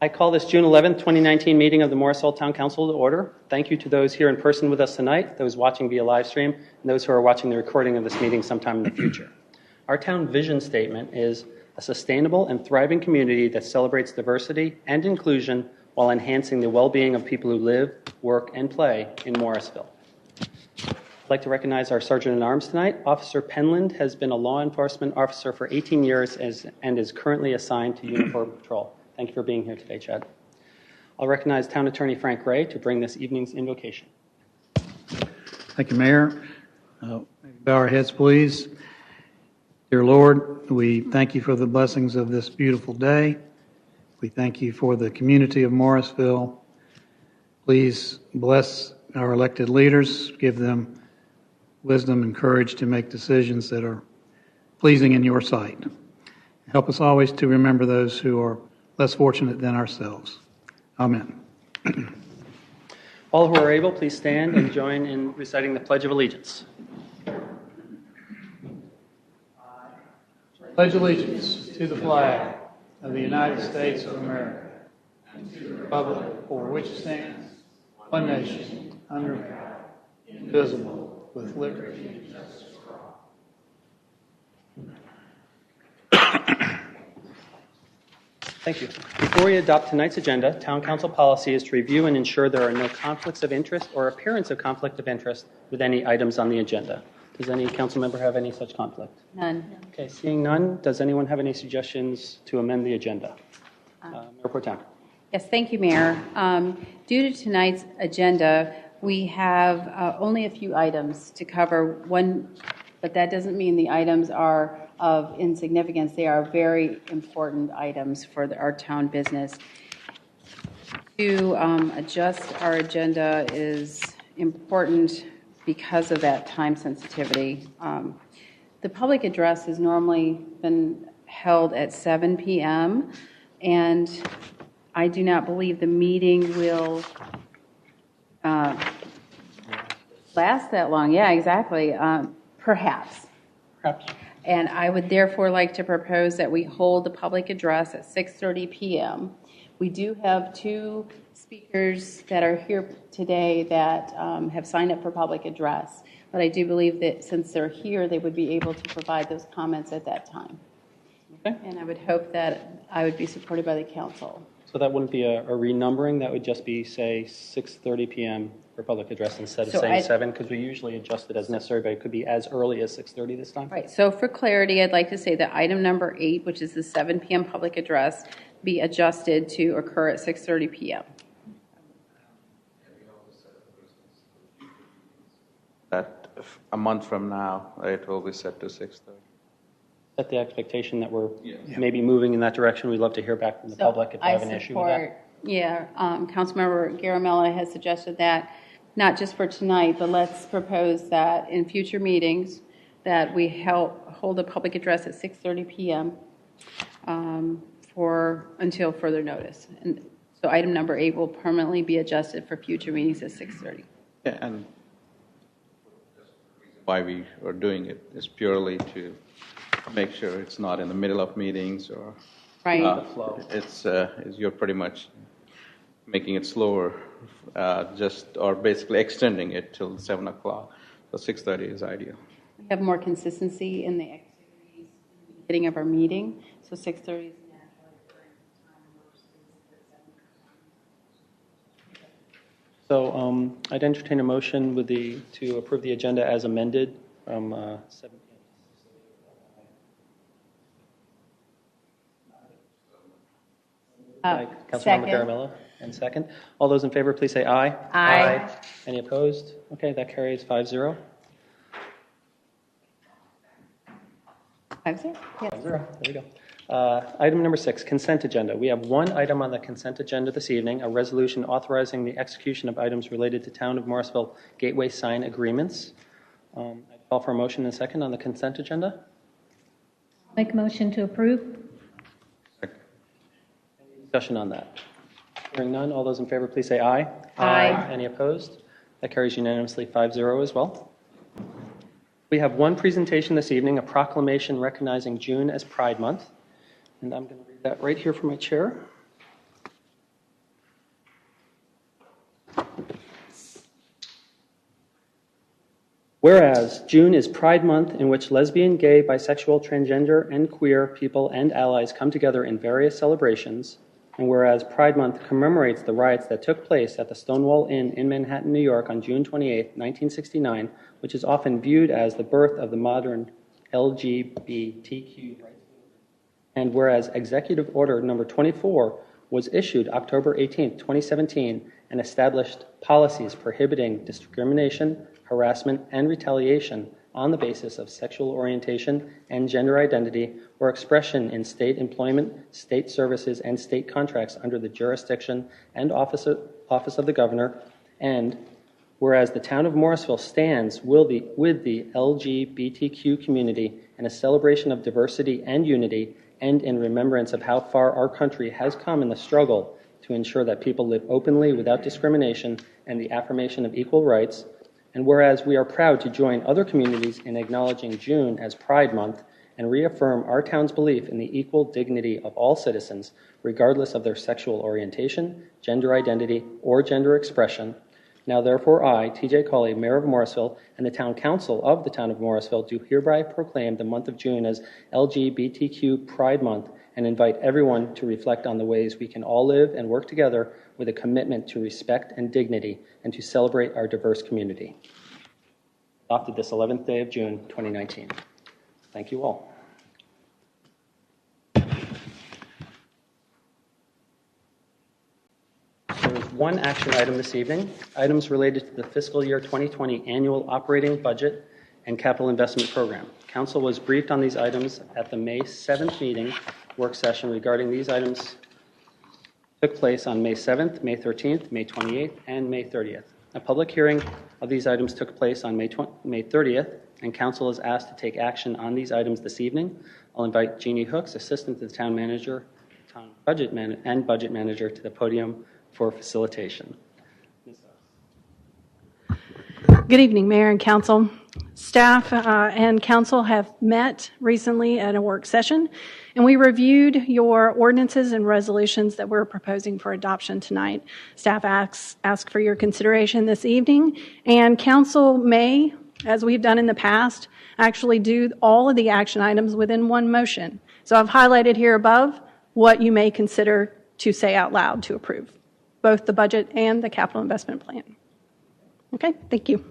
I call this June 11th, 2019 meeting of the Morrisville Town Council to order. Thank you to those here in person with us tonight, those watching via live stream, and those who are watching the recording of this meeting sometime in the future. Our town vision statement is a sustainable and thriving community that celebrates diversity and inclusion while enhancing the well-being of people who live, work, and play in Morrisville. I'd like to recognize our Sergeant-at-Arms tonight. Officer Penland has been a law enforcement officer for 18 years and is currently assigned to Uniform Patrol. Thank you for being here today, Chad. I'll recognize Town Attorney Frank Ray to bring this evening's invocation. Thank you, Mayor. Bow our heads, please. Dear Lord, we thank you for the blessings of this beautiful day. We thank you for the community of Morrisville. Please bless our elected leaders, give them wisdom and courage to make decisions that are pleasing in your sight. Help us always to remember those who are less fortunate than ourselves. Amen. All who are able, please stand and join in reciting the Pledge of Allegiance. Pledge allegiance to the flag of the United States of America and to the republic for which it stands, one nation, under God, indivisible, with liberty and justice for all. Thank you. Before we adopt tonight's agenda, Town Council policy is to review and ensure there are no conflicts of interest or appearance of conflict of interest with any items on the agenda. Does any council member have any such conflict? None. Okay, seeing none, does anyone have any suggestions to amend the agenda? Mayor Pro Tem. Yes, thank you, Mayor. Due to tonight's agenda, we have only a few items to cover. But that doesn't mean the items are of insignificance. They are very important items for our town business. To adjust our agenda is important because of that time sensitivity. The public address has normally been held at 7 p.m. and I do not believe the meeting will last that long. Yeah, exactly. Perhaps. And I would therefore like to propose that we hold the public address at 6:30 p.m. We do have two speakers that are here today that have signed up for public address, but I do believe that since they're here, they would be able to provide those comments at that time. Okay. And I would hope that I would be supported by the council. So that wouldn't be a renumbering, that would just be, say, 6:30 p.m. for public address instead of saying 7, because we usually adjust it as necessary, but it could be as early as 6:30 this time? Right, so for clarity, I'd like to say that item number 8, which is the 7 p.m. public address, be adjusted to occur at 6:30 p.m. That a month from now, it will be set to 6:30. Set the expectation that we're maybe moving in that direction. We'd love to hear back from the public if they have an issue with that. Yeah, Councilmember Garamella has suggested that, not just for tonight, but let's propose that in future meetings that we hold a public address at 6:30 p.m. Until further notice. And so item number 8 will permanently be adjusted for future meetings at 6:30. Yeah, and why we are doing it is purely to make sure it's not in the middle of meetings or Right. It's you're pretty much making it slower, or basically extending it till 7 o'clock. So 6:30 is ideal. We have more consistency in the activities in the beginning of our meeting, so 6:30 is naturally during time versus the 7. So I'd entertain a motion to approve the agenda as amended from 7 p.m. Councilmember Garamella, and second. All those in favor, please say aye. Aye. Any opposed? Okay, that carries 5-0. 5-0? Yes. 5-0. There we go. Item number 6, consent agenda. We have one item on the consent agenda this evening, a resolution authorizing the execution of items related to Town of Morrisville Gateway sign agreements. I call for a motion and a second on the consent agenda. Make a motion to approve. Discussion on that. Hearing none, all those in favor, please say aye. Aye. Any opposed? That carries unanimously 5-0 as well. We have one presentation this evening, a proclamation recognizing June as Pride Month. And I'm going to read that right here from my chair. Whereas June is Pride Month, in which lesbian, gay, bisexual, transgender, and queer people and allies come together in various celebrations, and whereas Pride Month commemorates the riots that took place at the Stonewall Inn in Manhattan, New York on June 28, 1969, which is often viewed as the birth of the modern LGBTQ rights. And whereas Executive Order Number 24 was issued October 18, 2017, and established policies prohibiting discrimination, harassment, and retaliation on the basis of sexual orientation and gender identity or expression in state employment, state services, and state contracts under the jurisdiction and office of the governor. And whereas the town of Morrisville stands with the LGBTQ community in a celebration of diversity and unity, and in remembrance of how far our country has come in the struggle to ensure that people live openly without discrimination and the affirmation of equal rights. And whereas we are proud to join other communities in acknowledging June as Pride Month and reaffirm our town's belief in the equal dignity of all citizens, regardless of their sexual orientation, gender identity, or gender expression, now therefore I, T.J. Cawley, Mayor of Morrisville, and the Town Council of the Town of Morrisville do hereby proclaim the month of June as LGBTQ Pride Month and invite everyone to reflect on the ways we can all live and work together with a commitment to respect and dignity and to celebrate our diverse community. Adopted this 11th day of June, 2019. Thank you all. There is one action item this evening, items related to the fiscal year 2020 annual operating budget and capital investment program. Council was briefed on these items at the May 7th meeting work session regarding these items took place on May 7th, May 13th, May 28th, and May 30th. A public hearing of these items took place on May 30th, and Council is asked to take action on these items this evening. I'll invite Jeannie Hooks, Assistant to the Town Manager, Budget Manager, to the podium for facilitation. Good evening, Mayor and Council. Staff and Council have met recently at a work session, and we reviewed your ordinances and resolutions that we're proposing for adoption tonight. Staff asks for your consideration this evening, and Council may, as we've done in the past, actually do all of the action items within one motion. So I've highlighted here above what you may consider to say out loud to approve, both the budget and the capital investment plan. Okay, thank you.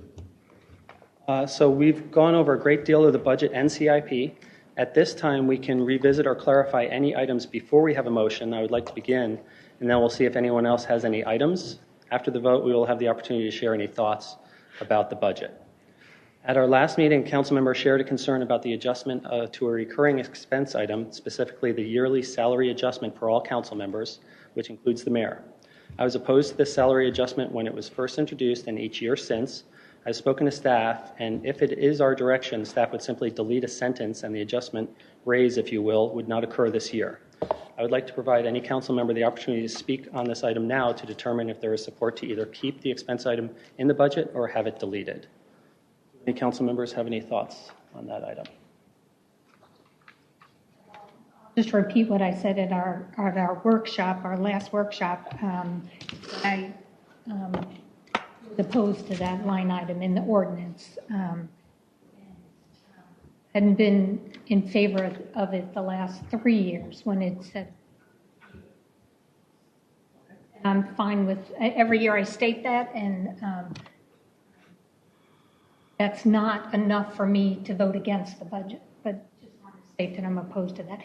So we've gone over a great deal of the budget and CIP. At this time, we can revisit or clarify any items before we have a motion. I would like to begin, and then we'll see if anyone else has any items. After the vote, we will have the opportunity to share any thoughts about the budget. At our last meeting, council members shared a concern about the adjustment to a recurring expense item, specifically the yearly salary adjustment for all council members, which includes the mayor. I was opposed to this salary adjustment when it was first introduced and each year since. I've spoken to staff, and if it is our direction, staff would simply delete a sentence and the adjustment, raise if you will, would not occur this year. I would like to provide any council member the opportunity to speak on this item now to determine if there is support to either keep the expense item in the budget or have it deleted. Do any council members have any thoughts on that item? Just to repeat what I said at our workshop, our last workshop, I was opposed to that line item in the ordinance. Hadn't been in favor of it the last 3 years when it said. I'm fine with, every year I state that, and that's not enough for me to vote against the budget, but just want to state that I'm opposed to that.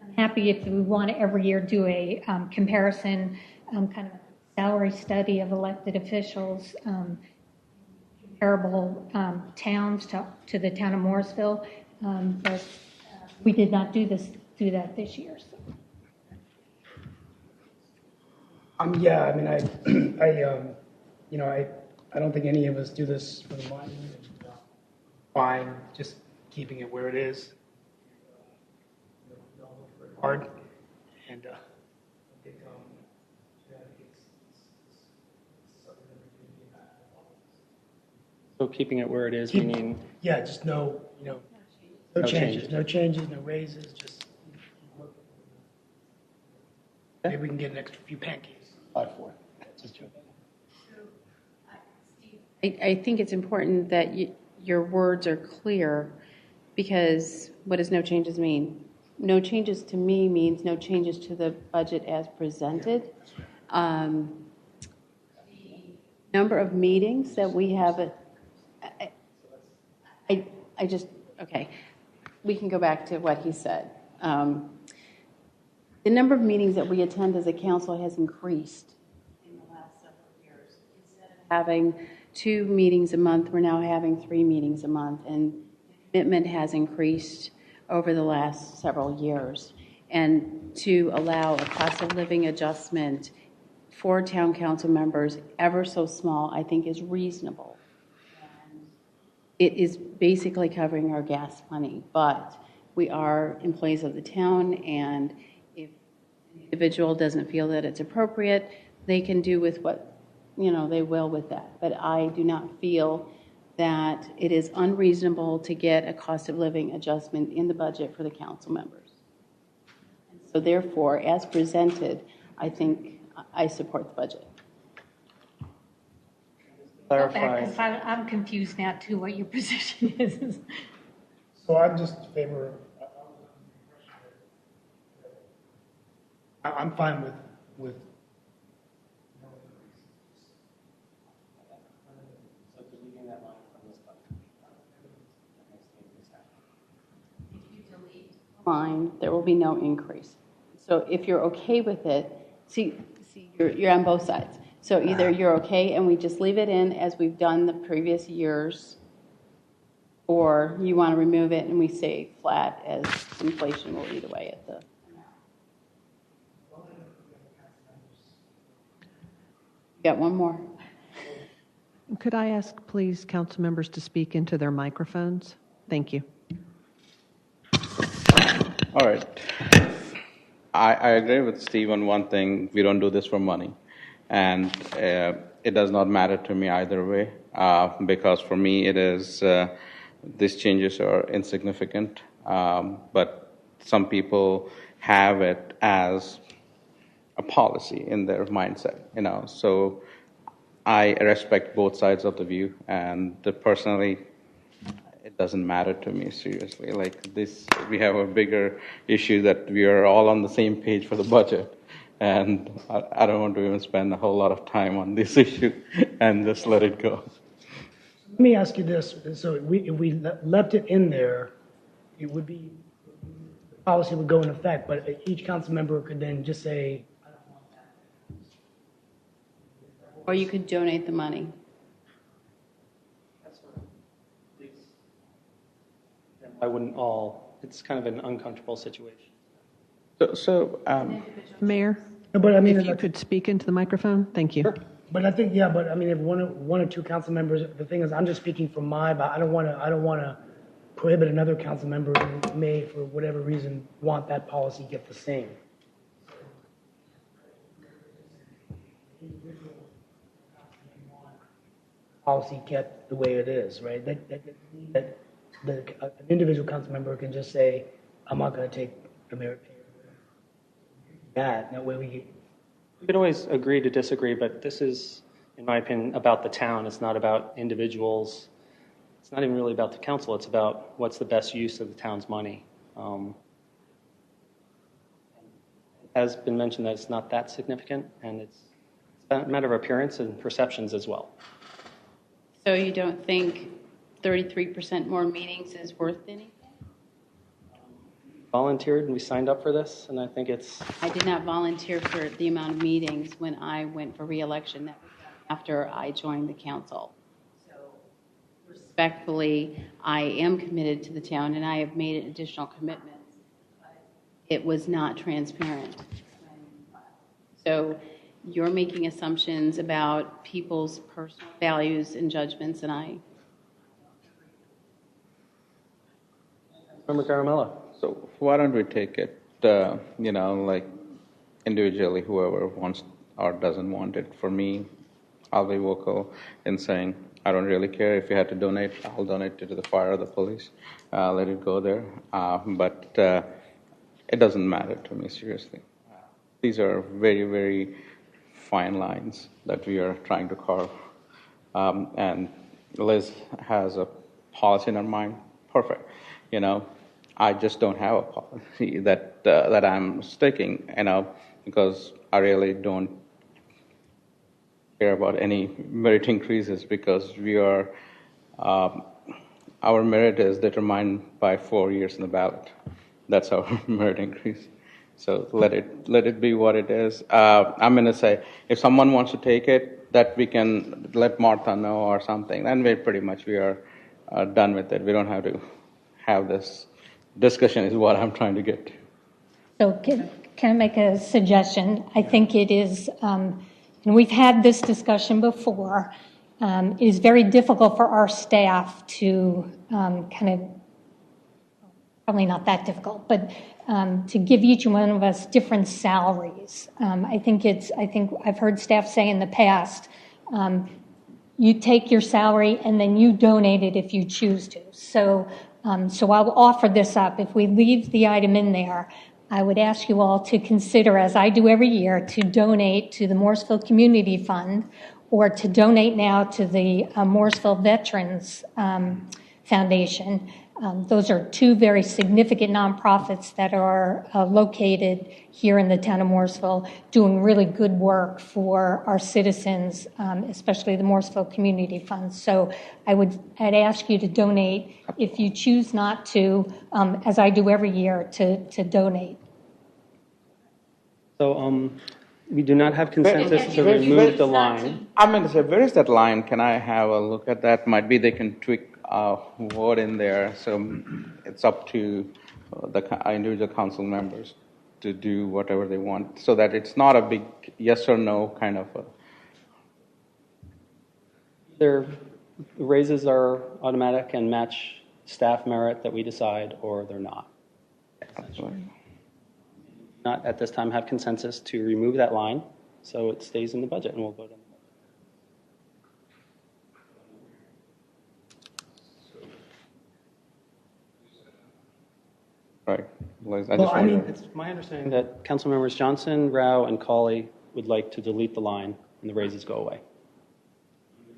I'm happy if we want to every year do a comparison, kind of salary study of elected officials, comparable towns to the town of Morrisville, but we did not do that this year. So. Yeah, I mean, I don't think any of us do this for the money. Fine, just keeping it where it is. Hard, and So keeping it where it is, meaning? Yeah, just no changes, no raises, just maybe we can get an extra few pancakes. 5-4. Just joking. I think it's important that your words are clear, because what does no changes mean? No changes to me means no changes to the budget as presented. Number of meetings that we have, I just, okay, we can go back to what he said. The number of meetings that we attend as a council has increased in the last several years. Instead of having 2 meetings a month, we're now having 3 meetings a month, and commitment has increased over the last several years. And to allow a cost of living adjustment for town council members, ever so small, I think is reasonable. And it is basically covering our gas money, but we are employees of the town, and if an individual doesn't feel that it's appropriate, they can do with what, they will with that. But I do not feel that it is unreasonable to get a cost of living adjustment in the budget for the council members. So therefore, as presented, I think I support the budget. Clarify. Because I'm confused now too what your position is. So I'm just in favor. I'm fine with. Line, there will be no increase. So if you're okay with it, see, you're on both sides. So either you're okay and we just leave it in as we've done the previous years, or you want to remove it and we stay flat as inflation will eat away at the. Got one more. Could I ask, please, council members to speak into their microphones? Thank you. All right. I agree with Steve on one thing. We don't do this for money. And it does not matter to me either way, because for me it is, these changes are insignificant, but some people have it as a policy in their mindset, So I respect both sides of the view, and personally, it doesn't matter to me, seriously. Like this, we have a bigger issue that we are all on the same page for the budget. And I don't want to even spend a whole lot of time on this issue and just let it go. Let me ask you this. So if we left it in there, it would be, the policy would go in effect, but each council member could then just say, I don't want that. Or you could donate the money. I wouldn't all, it's kind of an uncomfortable situation. Mayor, No, but I mean, if you could speak into the microphone, thank you. Sure. but I think, but I mean, if one or two council members, the thing is, I'm just speaking from but I don't want to prohibit another council member who may, for whatever reason, want that policy get the same. Policy kept the way it is, right? That an individual council member can just say, I'm not going to take a merit pay. That way we can always agree to disagree, but this is, in my opinion, about the town. It's not about individuals. It's not even really about the council. It's about what's the best use of the town's money. It has been mentioned that it's not that significant, and it's a matter of appearance and perceptions as well. So you don't think 33% more meetings is worth anything? Volunteered and we signed up for this, and I think it's... I did not volunteer for the amount of meetings when I went for re-election. That was after I joined the council. So respectfully, I am committed to the town, and I have made additional commitments, but it was not transparent. So you're making assumptions about people's personal values and judgments, and I... Member Caramella. So why don't we take it, like individually, whoever wants or doesn't want it. For me, I'll be vocal in saying, I don't really care if you had to donate. I'll donate it to the fire or the police. Let it go there. But it doesn't matter to me, seriously. These are very, very fine lines that we are trying to carve. And Liz has a policy in our mind, perfect. I just don't have a policy that I'm sticking, because I really don't care about any merit increases because we are, our merit is determined by 4 years in the ballot. That's our merit increase. So let it be what it is. I'm going to say, if someone wants to take it, that we can let Martha know or something, then we are done with it. We don't have to have this discussion is what I'm trying to get to. So can I make a suggestion? I think it is, and we've had this discussion before, it is very difficult for our staff to probably not that difficult, but to give each one of us different salaries. I think I've heard staff say in the past, you take your salary and then you donate it if you choose to. So I'll offer this up. If we leave the item in there, I would ask you all to consider, as I do every year, to donate to the Morrisville Community Fund or to donate now to the Morrisville Veterans Foundation. Those are two very significant nonprofits that are located here in the town of Morrisville, doing really good work for our citizens, especially the Morrisville Community Fund. So I'd ask you to donate if you choose not to, as I do every year, to donate. So we do not have consensus to remove the line. I'm going to say, where is that line? Can I have a look at that? Might be they can tweak word in there. So it's up to the individual council members to do whatever they want so that it's not a big yes or no kind of a... Their raises are automatic and match staff merit that we decide, or they're not. Not at this time have consensus to remove that line, so it stays in the budget, and we'll vote on it. Right. It's my understanding that council members Johnson, Rao, and Cawley would like to delete the line and the raises go away.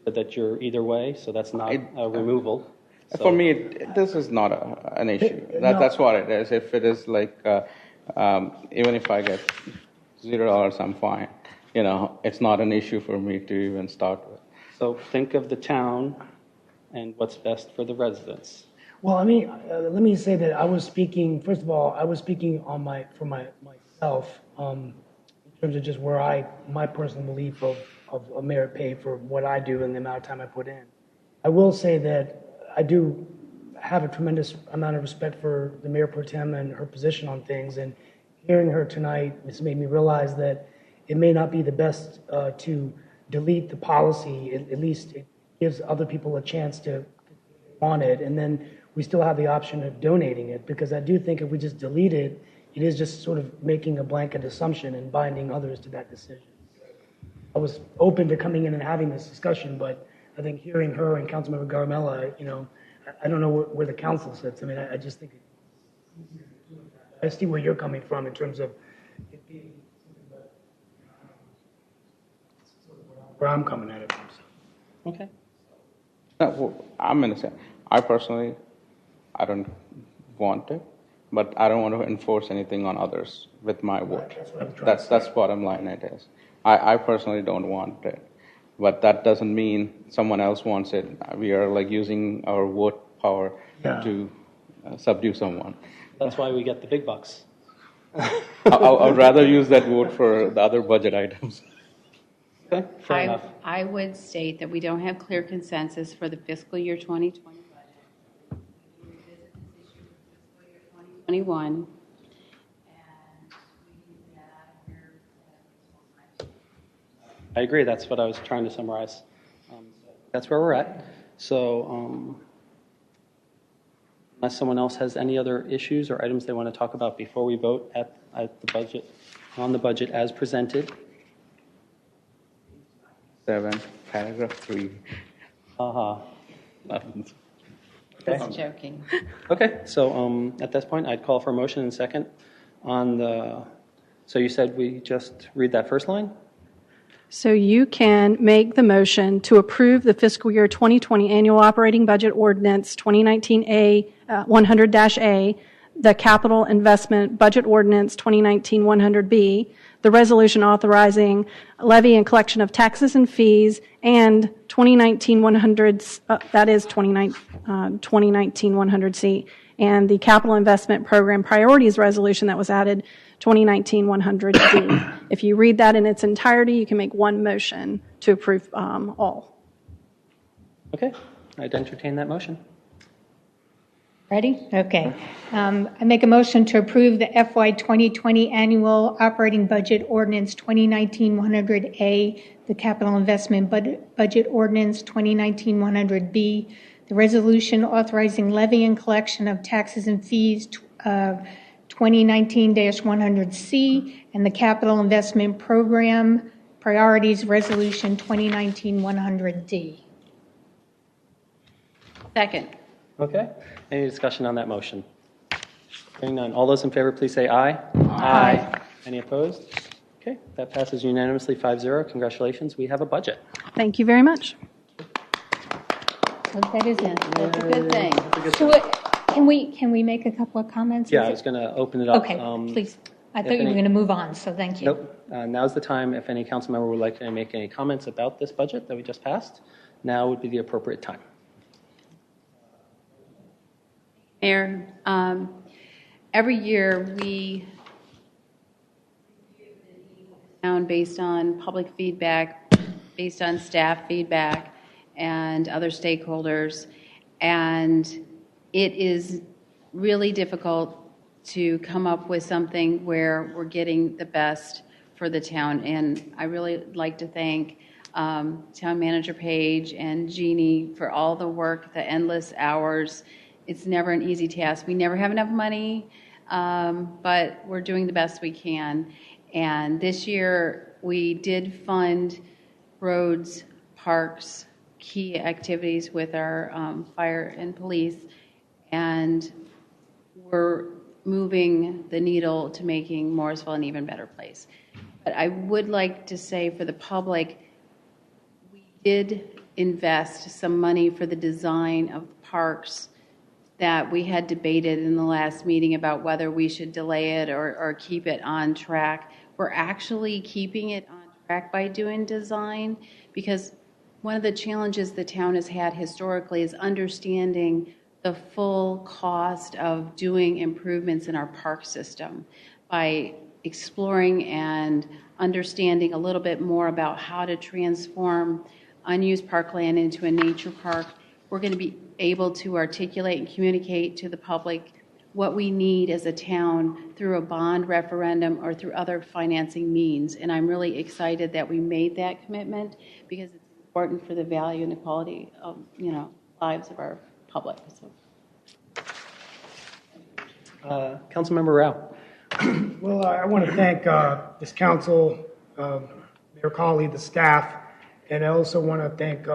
But that you're either way, so that's not a removal. For me, this is not an issue. That's what it is. If it is like, even if I get $0, I'm fine. It's not an issue for me to even start with. So think of the town and what's best for the residents. Well, let me say that I was speaking, first of all, I was speaking on myself, in terms of just where my personal belief of a merit pay for what I do and the amount of time I put in. I will say that I do have a tremendous amount of respect for the Mayor Pro Tem and her position on things, and hearing her tonight has made me realize that it may not be the best to delete the policy. At least it gives other people a chance to want it, and then we still have the option of donating it, because I do think if we just delete it, it is just sort of making a blanket assumption and binding others to that decision. I was open to coming in and having this discussion, but I think hearing her and Councilmember Garamella, I don't know where the council sits. I just think I see where you're coming from in terms of it being where I'm coming at it from. Okay. I'm going to say, I personally, I don't want it, but I don't want to enforce anything on others with my vote. That's bottom line it is. I personally don't want it, but that doesn't mean someone else wants it. We are like using our vote power to subdue someone. That's why we get the big bucks. I'd rather use that vote for the other budget items. Okay, fair enough. I would state that we don't have clear consensus for the fiscal year 2020 budget. We can revisit this issue for fiscal year 2021, and we can get out of here. I agree. That's what I was trying to summarize. That's where we're at. So unless someone else has any other issues or items they want to talk about before we vote at the budget, on the budget as presented. 7, paragraph 3. Just joking. Okay, so at this point, I'd call for a motion and second on the, so you said we just read that first line? So you can make the motion to approve the fiscal year 2020 annual operating budget ordinance 2019A 100-A, the capital investment budget ordinance 2019-100B, the resolution authorizing levy and collection of taxes and fees, and 2019-100, that is 2019-100C, and the capital investment program priorities resolution that was added 2019-100D. If you read that in its entirety, you can make one motion to approve all. Okay, I'd entertain that motion. Ready? Okay. I make a motion to approve the FY 2020 annual operating budget ordinance 2019-100A, the capital investment budget ordinance 2019-100B, the resolution authorizing levy and collection of taxes and fees 2019-100C, and the capital investment program priorities resolution 2019-100D. Second. Okay, any discussion on that motion? Hearing none. All those in favor, please say aye. Aye. Any opposed? Okay, that passes unanimously 5-0. Congratulations, we have a budget. Thank you very much. So that is it. That's a good thing. So can we make a couple of comments? Yeah, I was going to open it up. Okay, please. I if thought you were any- going to move on, so thank you. Nope. Now's the time. If any council member would like to make any comments about this budget that we just passed, now would be the appropriate time. Mayor, every year we down based on public feedback, based on staff feedback, and other stakeholders, and it is really difficult to come up with something where we're getting the best for the town. And I really like to thank Town Manager Page and Jeannie for all the work, the endless hours. It's never an easy task. We never have enough money, but we're doing the best we can. And this year, we did fund roads, parks, key activities with our fire and police, and we're moving the needle to making Morrisville an even better place. But I would like to say for the public, we did invest some money for the design of the parks that we had debated in the last meeting about whether we should delay it or keep it on track. We're actually keeping it on track by doing design, because one of the challenges the town has had historically is understanding the full cost of doing improvements in our park system. By exploring and understanding a little bit more about how to transform unused parkland into a nature park, we're going to be able to articulate and communicate to the public what we need as a town through a bond referendum or through other financing means. And I'm really excited that we made that commitment, because it's important for the value and the quality of, lives of our public. So. Councilmember Rao. Well, I want to thank this council, Mayor Colley, the staff, and I also want to thank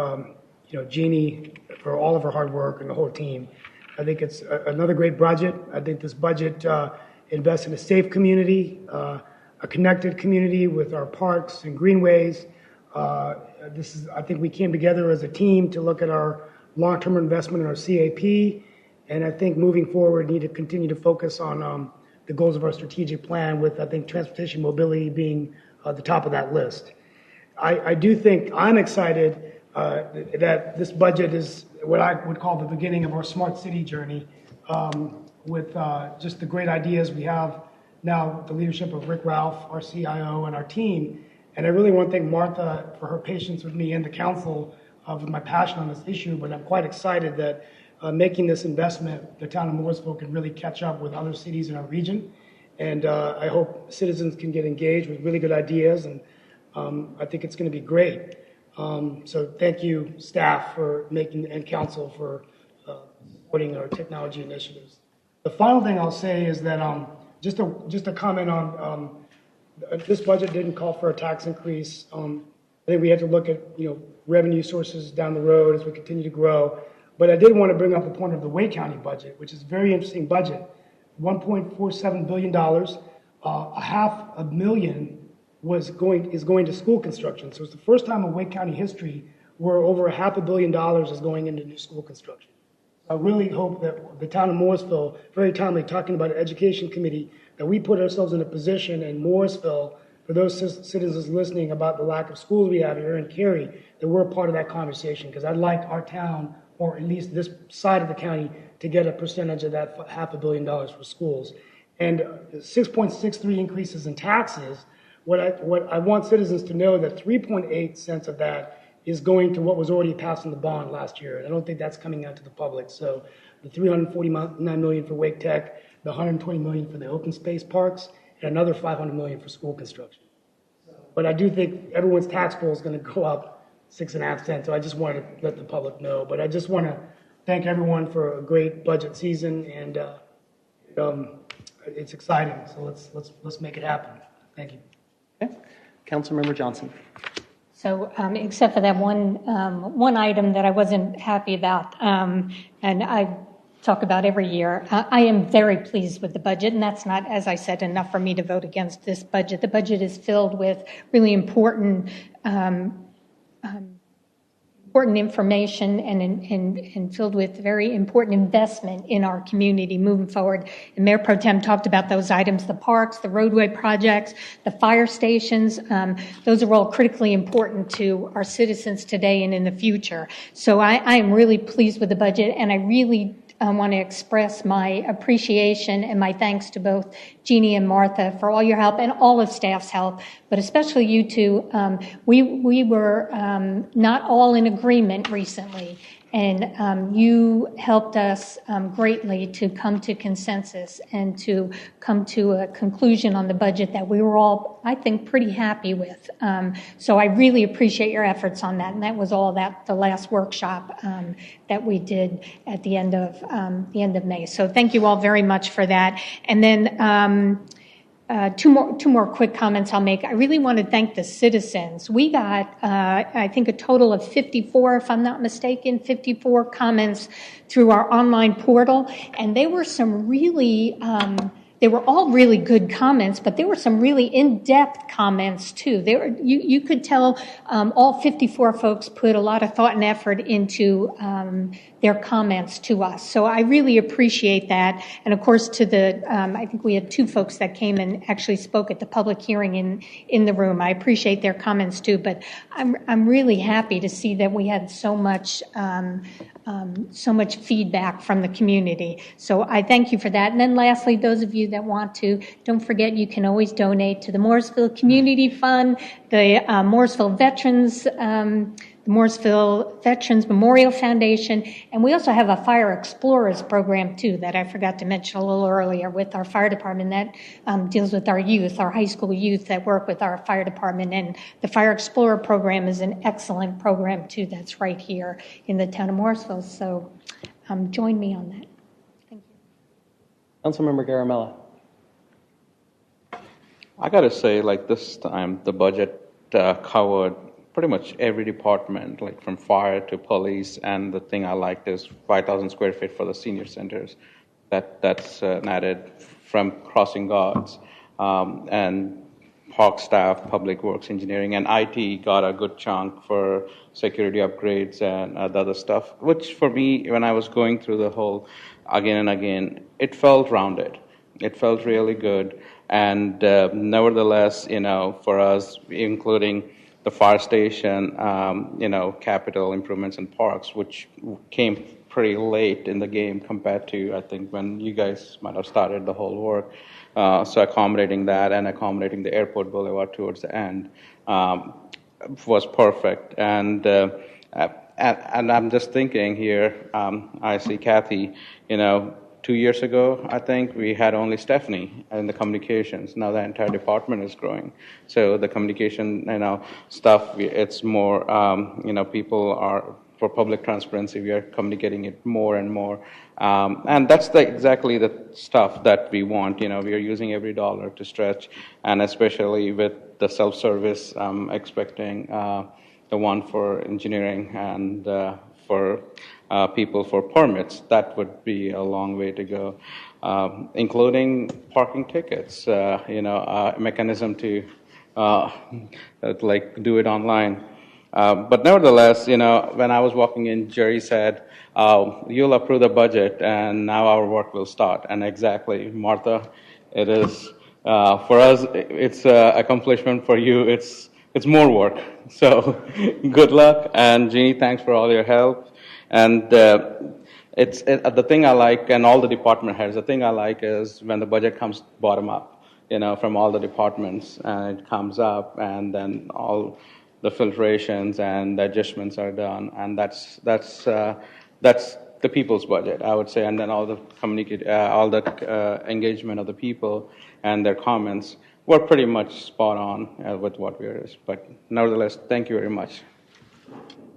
Jeannie for all of her hard work and the whole team. I think it's another great budget. I think this budget invests in a safe community, a connected community with our parks and greenways. I think we came together as a team to look at our long-term investment in our CAP, and I think moving forward, we need to continue to focus on the goals of our strategic plan, with, I think, transportation mobility being the top of that list. I do think I'm excited that this budget is what I would call the beginning of our smart city journey, with just the great ideas we have now, the leadership of Rick Ralph, our CIO, and our team. And I really want to thank Martha for her patience with me and the council with my passion on this issue, but I'm quite excited that making this investment, the town of Morrisville can really catch up with other cities in our region. And I hope citizens can get engaged with really good ideas, and I think it's going to be great. So thank you, staff, for making, and council for supporting our technology initiatives. The final thing I'll say is that just a comment on this budget didn't call for a tax increase. I think we have to look at revenue sources down the road as we continue to grow. But I did want to bring up the point of the Wake County budget, which is a very interesting budget. $1.47 billion, $500,000 is going to school construction. So it's the first time in Wake County history where over $500 million is going into new school construction. I really hope that the town of Morrisville, very timely, talking about an education committee, that we put ourselves in a position in Morrisville, for those citizens listening about the lack of schools we have here in Cary, that we're a part of that conversation, because I'd like our town, or at least this side of the county, to get a percentage of that $500 million for schools. And 6.63 increases in taxes, what I want citizens to know that 3.8 cents of that is going to what was already passed in the bond last year. And I don't think that's coming out to the public. So the $349 million for Wake Tech, the $120 million for the open space parks, and another $500 million for school construction. But I do think everyone's tax bill is going to go up 6.5 cents. So I just wanted to let the public know. But I just want to thank everyone for a great budget season, and it's exciting. So let's make it happen. Thank you. Okay. Councilmember Johnson. So, except for that one item that I wasn't happy about, and I talk about every year, I am very pleased with the budget, and that's not, as I said, enough for me to vote against this budget. The budget is filled with really important information and filled with very important investment in our community moving forward. And Mayor Pro Tem talked about those items, the parks, the roadway projects, the fire stations. Those are all critically important to our citizens today and in the future. So I am really pleased with the budget, and I really want to express my appreciation and my thanks to both Jeannie and Martha for all your help and all of staff's help, but especially you two. We were not all in agreement recently, and you helped us greatly to come to consensus and to come to a conclusion on the budget that we were all, I think, pretty happy with. So I really appreciate your efforts on that, and that was all the last workshop that we did at the end of May. So thank you all very much for that. And then two more quick comments I'll make. I really want to thank the citizens. We got, I think, a total of 54, if I'm not mistaken, 54 comments through our online portal, and they were some really they were all really good comments, but there were some really in-depth comments too. You could tell all 54 folks put a lot of thought and effort into their comments to us. So I really appreciate that. And of course, I think we had 2 folks that came and actually spoke at the public hearing in the room. I appreciate their comments too, but I'm really happy to see that we had so much feedback from the community. So I thank you for that. And then lastly, those of you that want to, don't forget you can always donate to the Morrisville Community Fund, the Morrisville Veterans Memorial Foundation, and we also have a Fire Explorers program too that I forgot to mention a little earlier with our fire department that deals with our youth, our high school youth that work with our fire department. And the Fire Explorer program is an excellent program too that's right here in the town of Morrisville. So join me on that. Thank you. Councilmember Garamella. I got to say, like this time, the budget covered pretty much every department, like from fire to police, and the thing I liked is 5,000 square feet for the senior centers. That's added from crossing guards, and park staff, public works, engineering, and IT got a good chunk for security upgrades and the other stuff, which for me, when I was going through the whole again and again, it felt rounded. It felt really good. And nevertheless, for us, including the fire station, capital improvements and parks, which came pretty late in the game compared to, I think, when you guys might have started the whole work. So accommodating that and accommodating the airport boulevard towards the end was perfect. And I'm just thinking here, I see Kathy, 2 years ago, I think, we had only Stephanie in the communications. Now the entire department is growing. So the communication, stuff, it's more, people are, for public transparency, we are communicating it more and more. And that's exactly the stuff that we want. We are using every dollar to stretch, and especially with the self-service, expecting the one for engineering and for people for permits. That would be a long way to go, including parking tickets, a mechanism to like do it online. But nevertheless, when I was walking in, Jerry said, "You'll approve the budget, and now our work will start." And exactly, Martha, it is for us. It's an accomplishment. For you, it's more work. So, good luck, and Jeannie, thanks for all your help. And the thing I like, and all the department heads. The thing I like is when the budget comes bottom up, from all the departments, and it comes up, and then all the filtrations and the adjustments are done, and that's the people's budget, I would say, and then all the engagement of the people and their comments were pretty much spot on with what we are. But nevertheless, thank you very much.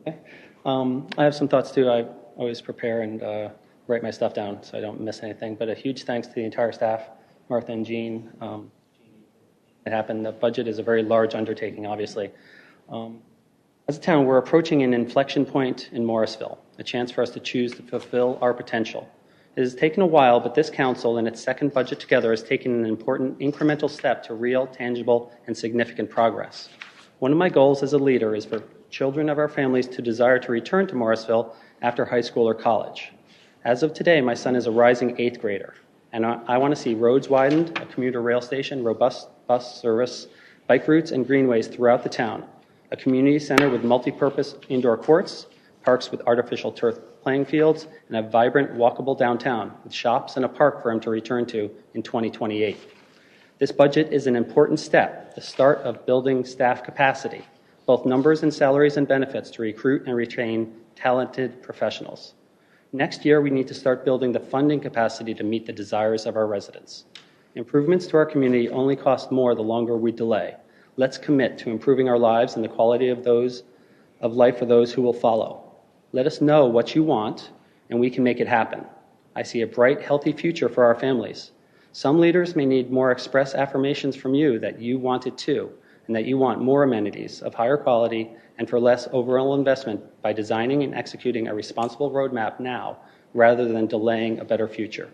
Okay. I have some thoughts too. I always prepare and write my stuff down so I don't miss anything. But a huge thanks to the entire staff, Martha and Jean. It happened. The budget is a very large undertaking, obviously. As a town, we're approaching an inflection point in Morrisville, a chance for us to choose to fulfill our potential. It has taken a while, but this council, in its second budget together, has taken an important incremental step to real, tangible, and significant progress. One of my goals as a leader is for children of our families to desire to return to Morrisville after high school or college. As of today, my son is a rising 8th grader, and I want to see roads widened, a commuter rail station, robust bus service, bike routes, and greenways throughout the town, a community center with multi-purpose indoor courts, parks with artificial turf playing fields, and a vibrant, walkable downtown with shops and a park for him to return to in 2028. This budget is an important step, the start of building staff capacity, both numbers and salaries and benefits to recruit and retain talented professionals. Next year, we need to start building the funding capacity to meet the desires of our residents. Improvements to our community only cost more the longer we delay. Let's commit to improving our lives and the quality of life for those who will follow. Let us know what you want, and we can make it happen. I see a bright, healthy future for our families. Some leaders may need more express affirmations from you that you want it too, and that you want more amenities of higher quality and for less overall investment by designing and executing a responsible roadmap now rather than delaying a better future.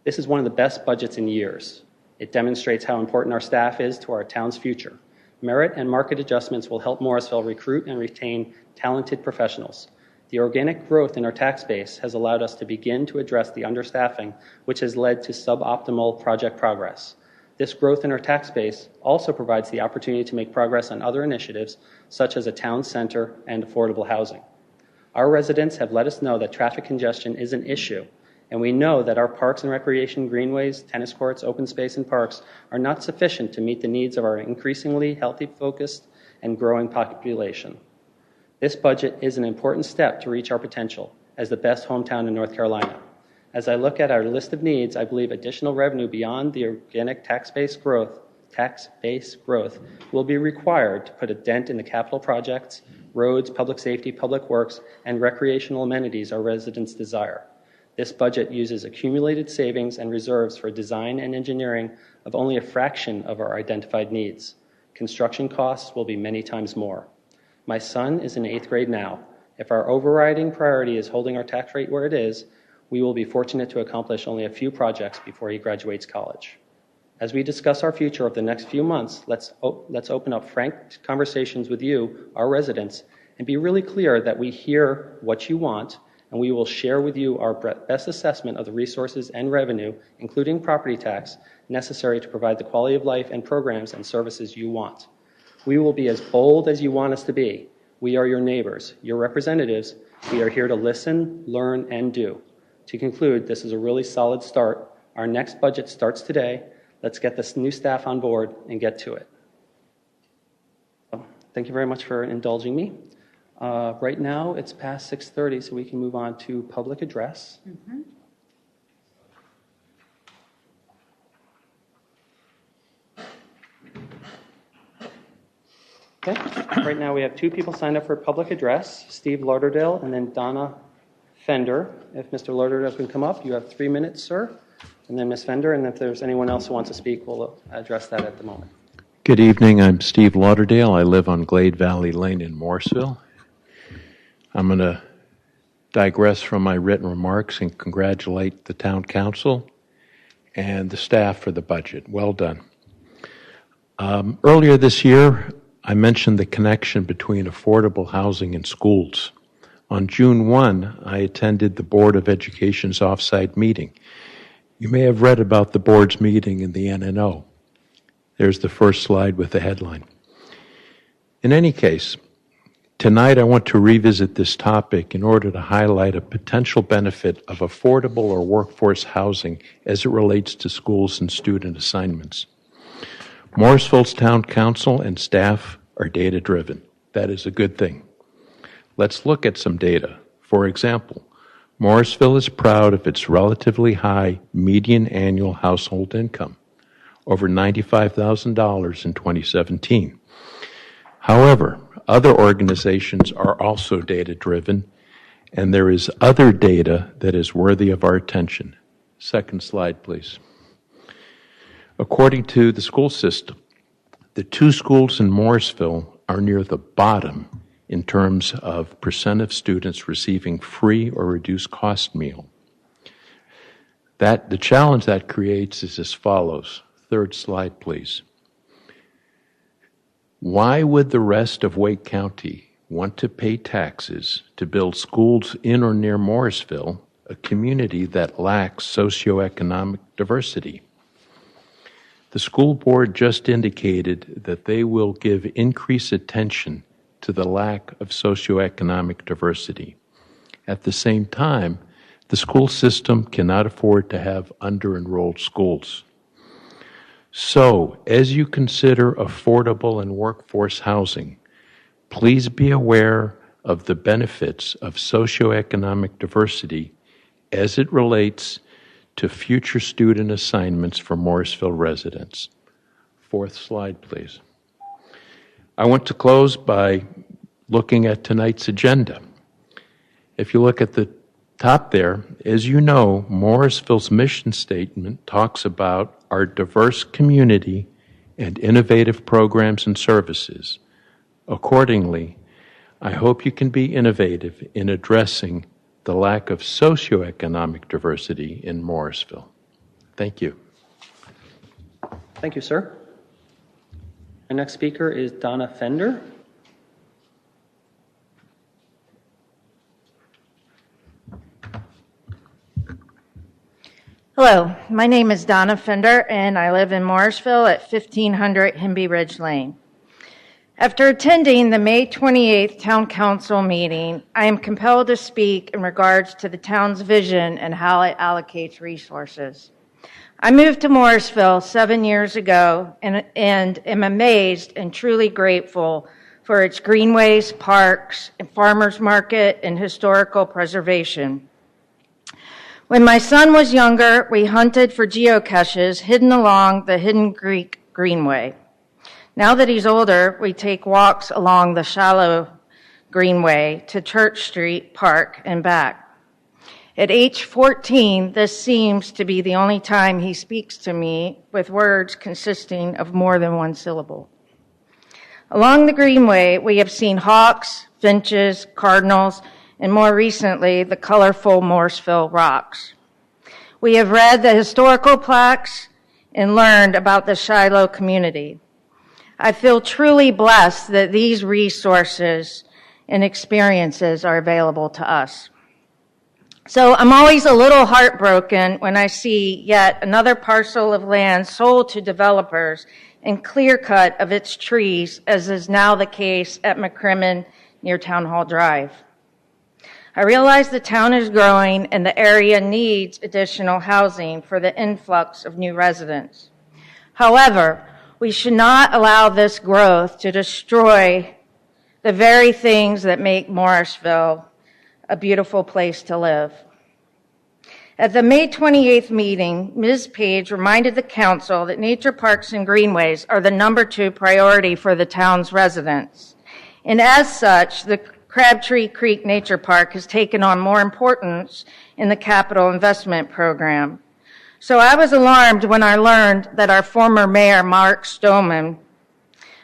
This is one of the best budgets in years. It demonstrates how important our staff is to our town's future. Merit and market adjustments will help Morrisville recruit and retain talented professionals. The organic growth in our tax base has allowed us to begin to address the understaffing, which has led to suboptimal project progress. This growth in our tax base also provides the opportunity to make progress on other initiatives, such as a town center and affordable housing. Our residents have let us know that traffic congestion is an issue, and we know that our parks and recreation, greenways, tennis courts, open space, and parks are not sufficient to meet the needs of our increasingly healthy, focused, and growing population. This budget is an important step to reach our potential as the best hometown in North Carolina. As I look at our list of needs, I believe additional revenue beyond the organic tax base growth will be required to put a dent in the capital projects, roads, public safety, public works, and recreational amenities our residents desire. This budget uses accumulated savings and reserves for design and engineering of only a fraction of our identified needs. Construction costs will be many times more. My son is in 8th grade now. If our overriding priority is holding our tax rate where it is, we will be fortunate to accomplish only a few projects before he graduates college. As we discuss our future over the next few months, let's open up frank conversations with you, our residents, and be really clear that we hear what you want, and we will share with you our best assessment of the resources and revenue, including property tax, necessary to provide the quality of life and programs and services you want. We will be as bold as you want us to be. We are your neighbors, your representatives. We are here to listen, learn, and do. To conclude, this is a really solid start. Our next budget starts today. Let's get this new staff on board and get to it. Thank you very much for indulging me. Right now, it's past 6:30, so we can move on to public address. Mm-hmm. Okay. Right now, we have 2 people signed up for public address, Steve Lauderdale and then Donna Fender. If Mr. Lauderdale can come up, you have 3 minutes, sir. And then Ms. Fender, and if there's anyone else who wants to speak, we'll address that at the moment. Good evening. I'm Steve Lauderdale. I live on Glade Valley Lane in Morrisville. I'm going to digress from my written remarks and congratulate the town council and the staff for the budget. Well done. Earlier this year, I mentioned the connection between affordable housing and schools. On June 1, I attended the Board of Education's offsite meeting. You may have read about the board's meeting in the NNO. There's the first slide with the headline. In any case, tonight I want to revisit this topic in order to highlight a potential benefit of affordable or workforce housing as it relates to schools and student assignments. Morrisville's Town Council and staff are data-driven. That is a good thing. Let's look at some data. For example, Morrisville is proud of its relatively high median annual household income, over $95,000 in 2017. However, other organizations are also data-driven, and there is other data that is worthy of our attention. Second slide, please. According to the school system, the 2 schools in Morrisville are near the bottom in terms of percent of students receiving free or reduced cost meal. The challenge that creates is as follows. Third slide, please. Why would the rest of Wake County want to pay taxes to build schools in or near Morrisville, a community that lacks socioeconomic diversity? The school board just indicated that they will give increased attention to the lack of socioeconomic diversity. At the same time, the school system cannot afford to have under-enrolled schools. So, as you consider affordable and workforce housing, please be aware of the benefits of socioeconomic diversity as it relates to future student assignments for Morrisville residents. Fourth slide, please. I want to close by looking at tonight's agenda. If you look at the top there, as you know, Morrisville's mission statement talks about our diverse community and innovative programs and services. Accordingly, I hope you can be innovative in addressing the lack of socioeconomic diversity in Morrisville. Thank you. Thank you, sir. Our next speaker is Donna Fender. Hello, my name is Donna Fender, and I live in Morrisville at 1500 Himby Ridge Lane. After attending the May 28th Town Council meeting, I am compelled to speak in regards to the town's vision and how it allocates resources. I moved to Morrisville 7 years ago and am amazed and truly grateful for its greenways, parks, and farmers market and historical preservation. When my son was younger, we hunted for geocaches hidden along the Hidden Creek Greenway. Now that he's older, we take walks along the shallow Greenway to Church Street Park and back. At age 14, this seems to be the only time he speaks to me with words consisting of more than one syllable. Along the Greenway, we have seen hawks, finches, cardinals, and more recently, the colorful Morrisville rocks. We have read the historical plaques and learned about the Shiloh community. I feel truly blessed that these resources and experiences are available to us. So I'm always a little heartbroken when I see yet another parcel of land sold to developers and clear cut of its trees, as is now the case at McCrimmon near Town Hall Drive. I realize the town is growing and the area needs additional housing for the influx of new residents. However, we should not allow this growth to destroy the very things that make Morrisville a beautiful place to live. At the May 28th meeting, Ms. Page reminded the council that nature parks and greenways are the number 2 priority for the town's residents. And as such, the Crabtree Creek Nature Park has taken on more importance in the capital investment program. So I was alarmed when I learned that our former mayor, Mark Stoneman,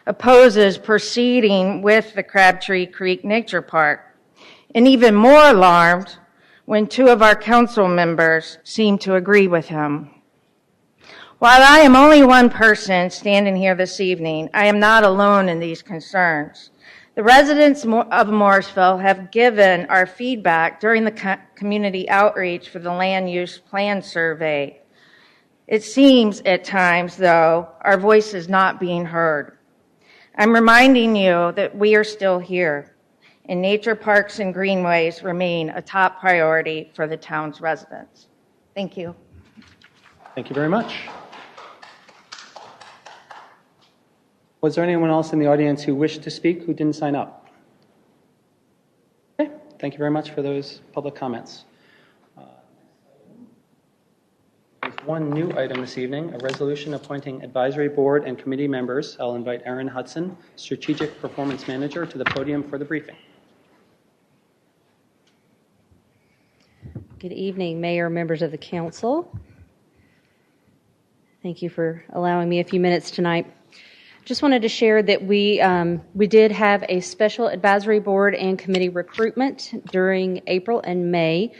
opposes proceeding with the Crabtree Creek Nature Park. And even more alarmed when 2 of our council members seem to agree with him. While I am only one person standing here this evening, I am not alone in these concerns. The residents of Morrisville have given our feedback during the community outreach for the land use plan survey. It seems at times, though, our voice is not being heard. I'm reminding you that we are still here, and nature parks and greenways remain a top priority for the town's residents. Thank you. Thank you very much. Was there anyone else in the audience who wished to speak who didn't sign up? Okay, thank you very much for those public comments. There's one new item this evening, a resolution appointing advisory board and committee members. I'll invite Erin Hudson, Strategic Performance Manager, to the podium for the briefing. Good evening, Mayor, members of the council. Thank you for allowing me a few minutes tonight. Just wanted to share that we did have a special advisory board and committee recruitment during April and May,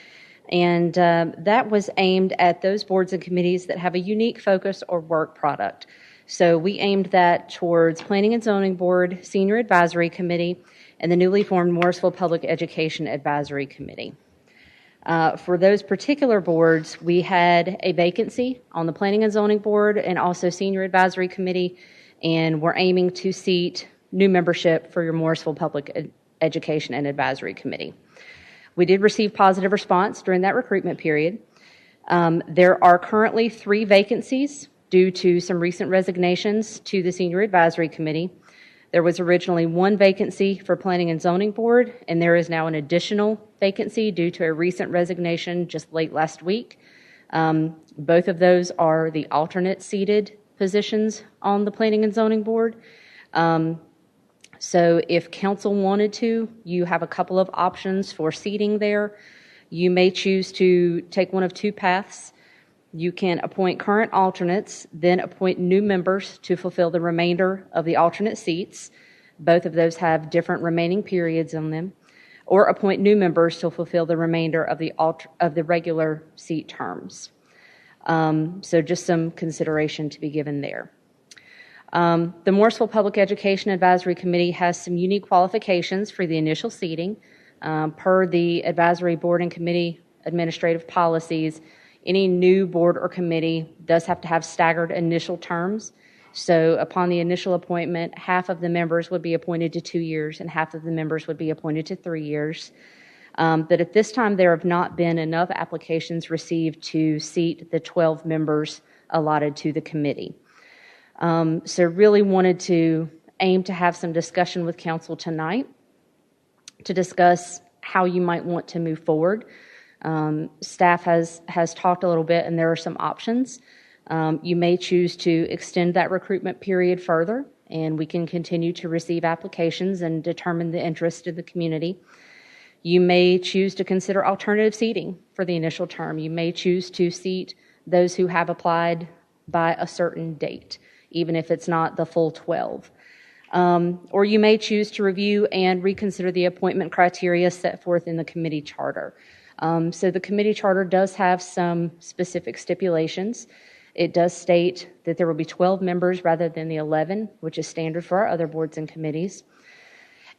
and that was aimed at those boards and committees that have a unique focus or work product. So we aimed that towards Planning and Zoning Board, Senior Advisory Committee, and the newly formed Morrisville Public Education Advisory Committee. For those particular boards, we had a vacancy on the Planning and Zoning Board and also Senior Advisory Committee, and we're aiming to seat new membership for your Morrisville Public Education and Advisory Committee. We did receive positive response during that recruitment period. There are currently 3 vacancies due to some recent resignations to the Senior Advisory Committee. There was originally 1 vacancy for Planning and Zoning Board, and there is now an additional vacancy due to a recent resignation just late last week. Both of those are the alternate seated positions on the Planning and Zoning Board. So if council wanted to, you have a couple of options for seating there. You may choose to take one of 2 paths. You can appoint current alternates, then appoint new members to fulfill the remainder of the alternate seats. Both of those have different remaining periods on them. Or appoint new members to fulfill the remainder of the regular seat terms. So just some consideration to be given there. The Morrisville Public Education Advisory Committee has some unique qualifications for the initial seating. Per the advisory board and committee administrative policies, any new board or committee does have to have staggered initial terms. So upon the initial appointment, half of the members would be appointed to 2 years and half of the members would be appointed to 3 years. But at this time, there have not been enough applications received to seat the 12 members allotted to the committee. So really wanted to aim to have some discussion with council tonight to discuss how you might want to move forward. Staff has talked a little bit, and there are some options. You may choose to extend that recruitment period further, and we can continue to receive applications and determine the interest of the community. You may choose to consider alternative seating for the initial term. You may choose to seat those who have applied by a certain date, even if it's not the full 12. Or you may choose to review and reconsider the appointment criteria set forth in the committee charter. So the committee charter does have some specific stipulations. It does state that there will be 12 members rather than the 11, which is standard for our other boards and committees.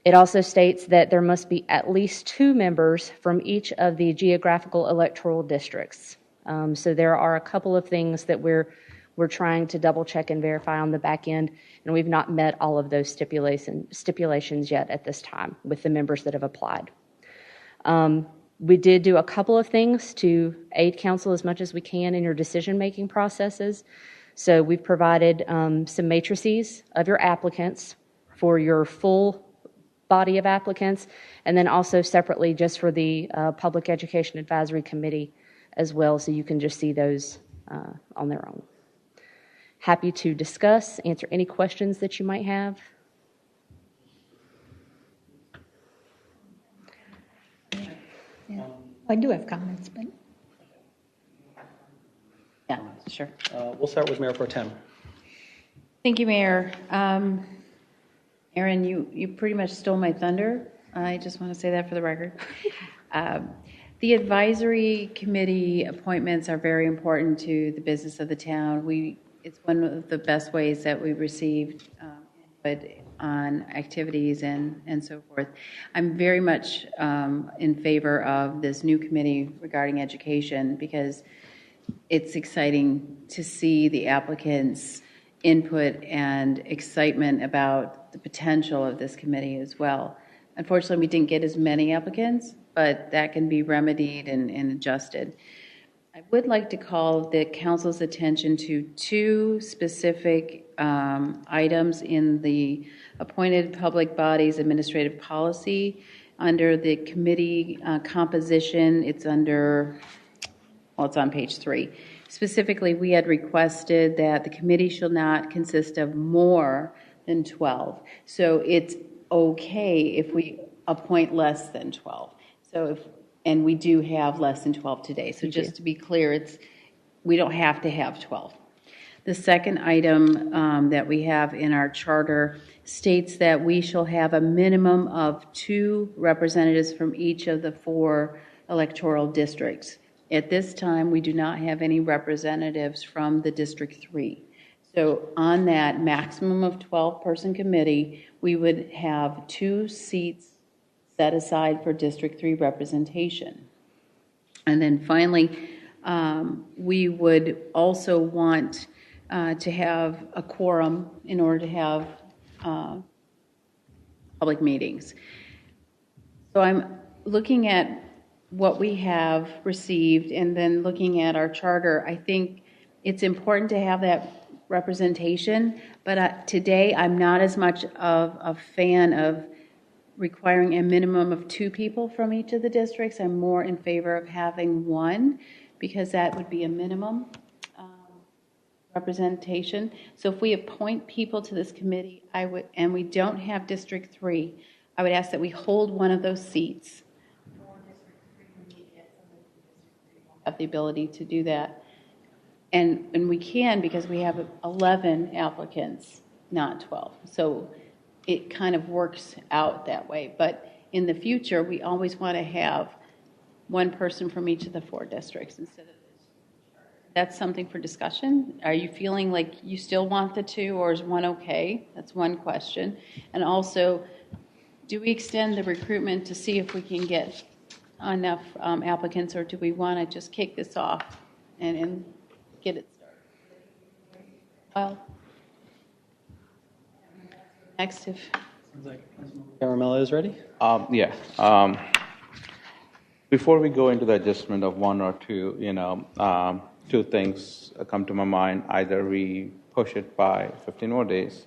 It also states that there must be at least 2 members from each of the geographical electoral districts. So there are a couple of things that we're trying to double check and verify on the back end, and we've not met all of those stipulations yet at this time with the members that have applied. We did do a couple of things to aid council as much as we can in your decision-making processes. So we've provided some matrices of your applicants for your full body of applicants, and then also separately just for the Public Education Advisory Committee as well, so you can just see those on their own. Happy to discuss, answer any questions that you might have. Yeah. I do have comments, but. Yeah, sure. We'll start with Mayor Pro Tem. Thank you, Mayor. Erin, you pretty much stole my thunder. I just want to say that for the record. The advisory committee appointments are very important to the business of the town. We it's one of the best ways that we received input on activities and so forth. I'm very much in favor of this new committee regarding education because it's exciting to see the applicants' input and excitement about the potential of this committee as well. Unfortunately, we didn't get as many applicants, but that can be remedied and adjusted. I would like to call the council's attention to two specific items in the appointed public bodies administrative policy. Under the committee composition, it's under, well, it's on page 3. Specifically, we had requested that the committee shall not consist of more than 12. So it's okay if we appoint less than 12. So and we do have less than 12 today. So just to be clear, we don't have to have 12. The second item that we have in our charter states that we shall have a minimum of 2 representatives from each of the 4 electoral districts. At this time, we do not have any representatives from the District 3. So on that maximum of 12-person committee, we would have 2 seats set aside for District 3 representation. And then finally, we would also want to have a quorum in order to have public meetings. So I'm looking at what we have received and then looking at our charter. I think it's important to have that representation, but today I'm not as much of a fan of requiring a minimum of 2 people from each of the districts. I'm more in favor of having 1 because that would be a minimum representation. So if we appoint people to this committee, and we don't have District 3, I would ask that we hold one of those seats for District 3 have the ability to do that. And we can because we have 11 applicants, not 12. So it kind of works out that way. But in the future, we always want to have 1 person from each of the 4 districts instead of this. That's something for discussion. Are you feeling like you still want the 2, or is 1 okay? That's one question. And also, do we extend the recruitment to see if we can get enough applicants, or do we want to just kick this off and get it started? Well, next, if Caramello is ready. Before we go into the adjustment of 1 or 2, 2 things come to my mind. Either we push it by 15 more days,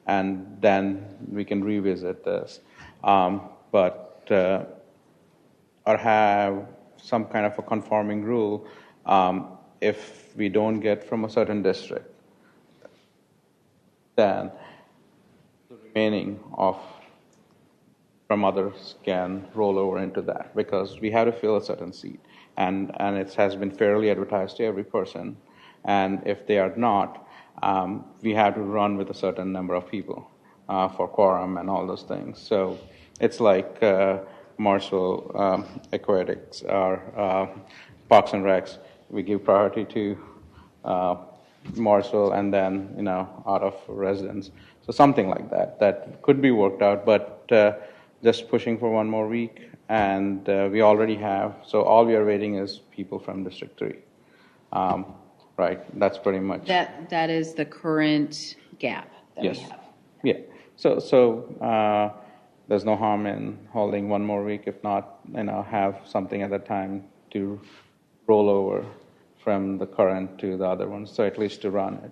and then we can revisit this, or have some kind of a conforming rule if we don't get from a certain district, then the remaining from others can roll over into that, because we have to fill a certain seat, and it has been fairly advertised to every person, and if they are not, we have to run with a certain number of people for quorum and all those things. So it's like Morrisville Aquatics or Parks and Recs. We give priority to Morrisville and then out of residents. So something like that could be worked out, but just pushing for 1 more week, and we already have. So all we are waiting is people from District 3. Right, that's pretty much. that is the current gap that Yes. we have. Yeah. So there's no harm in holding 1 more week. If not, have something at that time to roll over from the current to the other ones. So at least to run it.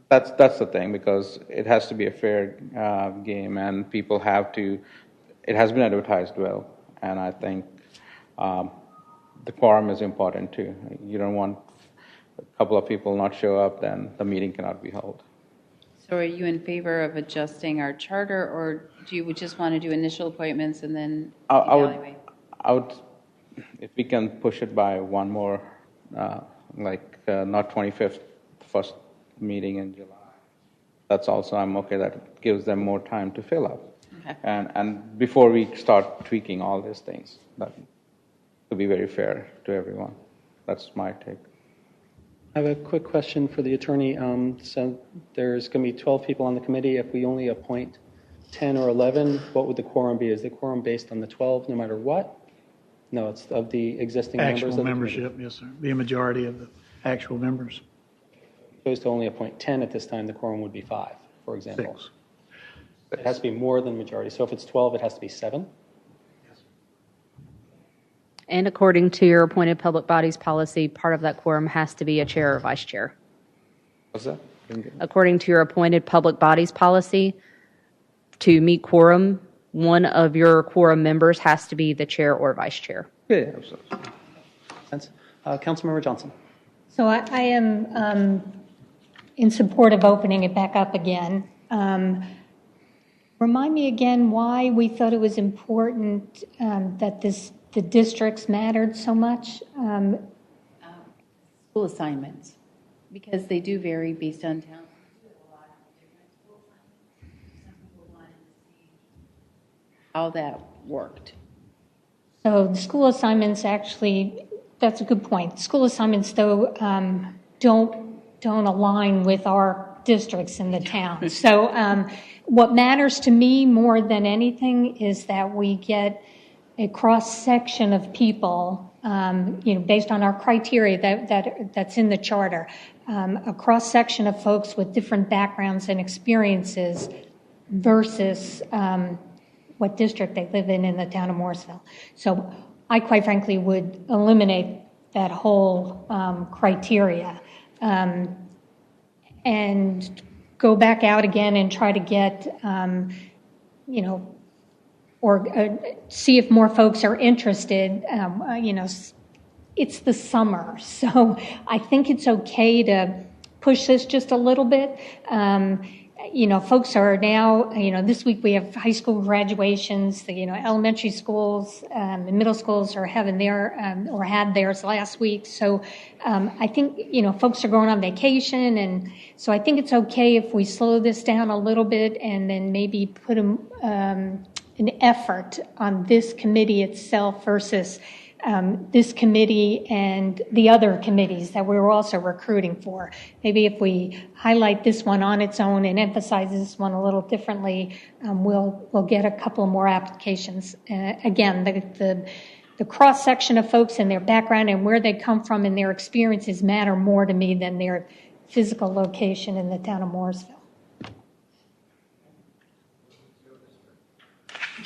That's the thing, because it has to be a fair game, and people have to. It has been advertised well, and I think the quorum is important too. You don't want a couple of people not show up, then the meeting cannot be held. So are you in favor of adjusting our charter, or do you just want to do initial appointments and then evaluate? I would, if we can push it by 1 more, not 25th, first meeting in July. That's also, I'm okay. That gives them more time to fill up. Okay. And before we start tweaking all these things, that to be very fair to everyone. That's my take. I have a quick question for the attorney. So there's going to be 12 people on the committee. If we only appoint 10 or 11, what would the quorum be? Is the quorum based on the 12 no matter what? No, it's of the existing members Actual of the membership, committee. yes, sir. Be a majority of the actual members. Supposed to only appoint 10 at this time, the quorum would be 5, for example. 6. It has to be more than majority. So if it's 12, it has to be 7. And according to your appointed public bodies policy, part of that quorum has to be a chair or vice chair. What's that? According to your appointed public bodies policy, to meet quorum, one of your quorum members has to be the chair or vice chair. Yeah, absolutely. Sense. Councilmember Johnson. So I am in support of opening it back up again. Remind me again why we thought it was important that the districts mattered so much. School assignments, because they do vary based on town. How that worked. So the school assignments actually, that's a good point. School assignments, though, don't align with our districts in the town. So what matters to me more than anything is that we get a cross-section of people, based on our criteria that's in the charter, a cross-section of folks with different backgrounds and experiences versus what district they live in the town of Morrisville. So I quite frankly would eliminate that whole criteria and go back out again and try to get, or see if more folks are interested. It's the summer, so I think it's okay to push this just a little bit. Folks are now, this week we have high school graduations, elementary schools and middle schools are having or had theirs last week. So I think, folks are going on vacation. And so I think it's okay if we slow this down a little bit and then maybe put an effort on this committee itself versus this committee and the other committees that we're also recruiting for. Maybe if we highlight this one on its own and emphasize this one a little differently, we'll get a couple more applications. Again, the cross-section of folks and their background and where they come from and their experiences matter more to me than their physical location in the town of Morrisville.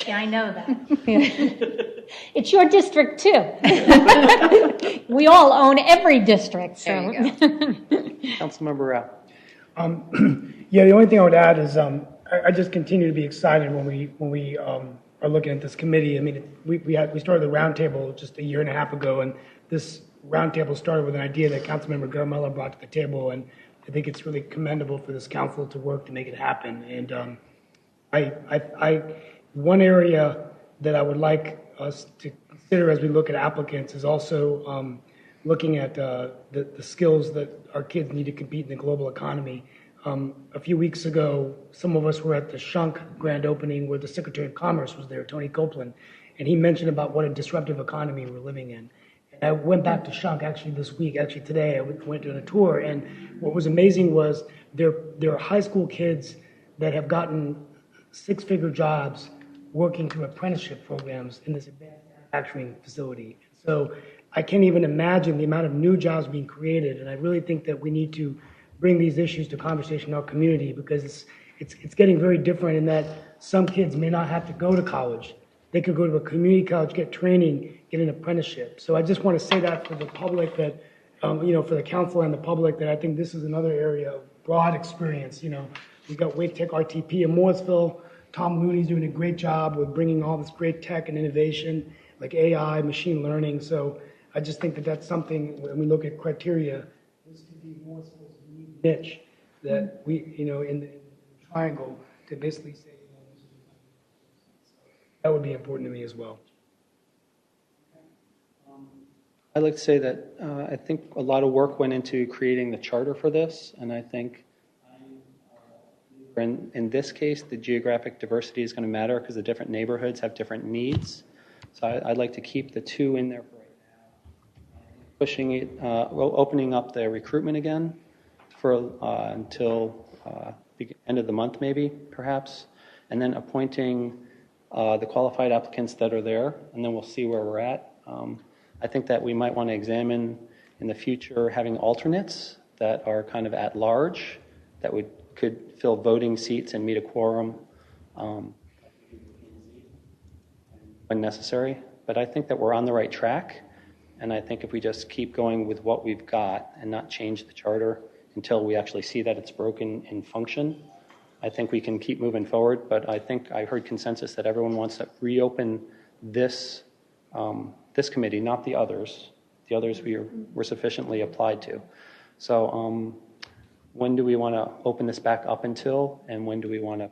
Yeah, I know that. It's your district, too. We all own every district. So. Councilmember Rao. Yeah, the only thing I would add is I just continue to be excited when we are looking at this committee. I mean, we started the roundtable just a year and a half ago, and this roundtable started with an idea that Councilmember Garamella brought to the table, and I think it's really commendable for this council to work to make it happen. And one area that I would like us to consider as we look at applicants is also looking at the skills that our kids need to compete in the global economy. A few weeks ago, some of us were at the Shunk grand opening where the Secretary of Commerce was there, Tony Copeland, and he mentioned about what a disruptive economy we're living in. And I went back to Shunk actually today, I went on a tour, and what was amazing was there are high school kids that have gotten six-figure jobs working through apprenticeship programs in this advanced manufacturing facility. So I can't even imagine the amount of new jobs being created, and I really think that we need to bring these issues to conversation in our community because it's getting very different in that some kids may not have to go to college. They could go to a community college, get training, get an apprenticeship. So I just want to say that for the public that, for the council and the public, that I think this is another area of broad experience. We've got Wake Tech RTP in Morrisville. Tom Looney's doing a great job with bringing all this great tech and innovation like AI, machine learning. So I just think that that's something when we look at criteria, this could be Morrisville's unique niche that we, in the triangle to basically say, that would be important to me as well. I'd like to say that I think a lot of work went into creating the charter for this, and I think in this case, the geographic diversity is going to matter because the different neighborhoods have different needs. So I'd like to keep the two in there for right now. pushing it, opening up the recruitment again for until the end of the month, maybe, perhaps, and then appointing the qualified applicants that are there, and then we'll see where we're at. I think that we might want to examine in the future having alternates that are kind of at large that could fill voting seats and meet a quorum when necessary. But I think that we're on the right track, and I think if we just keep going with what we've got and not change the charter until we actually see that it's broken in function, I think we can keep moving forward. But I think I heard consensus that everyone wants to reopen this this committee, not the others. The others were sufficiently applied to. So when do we want to open this back up until, and when do we want to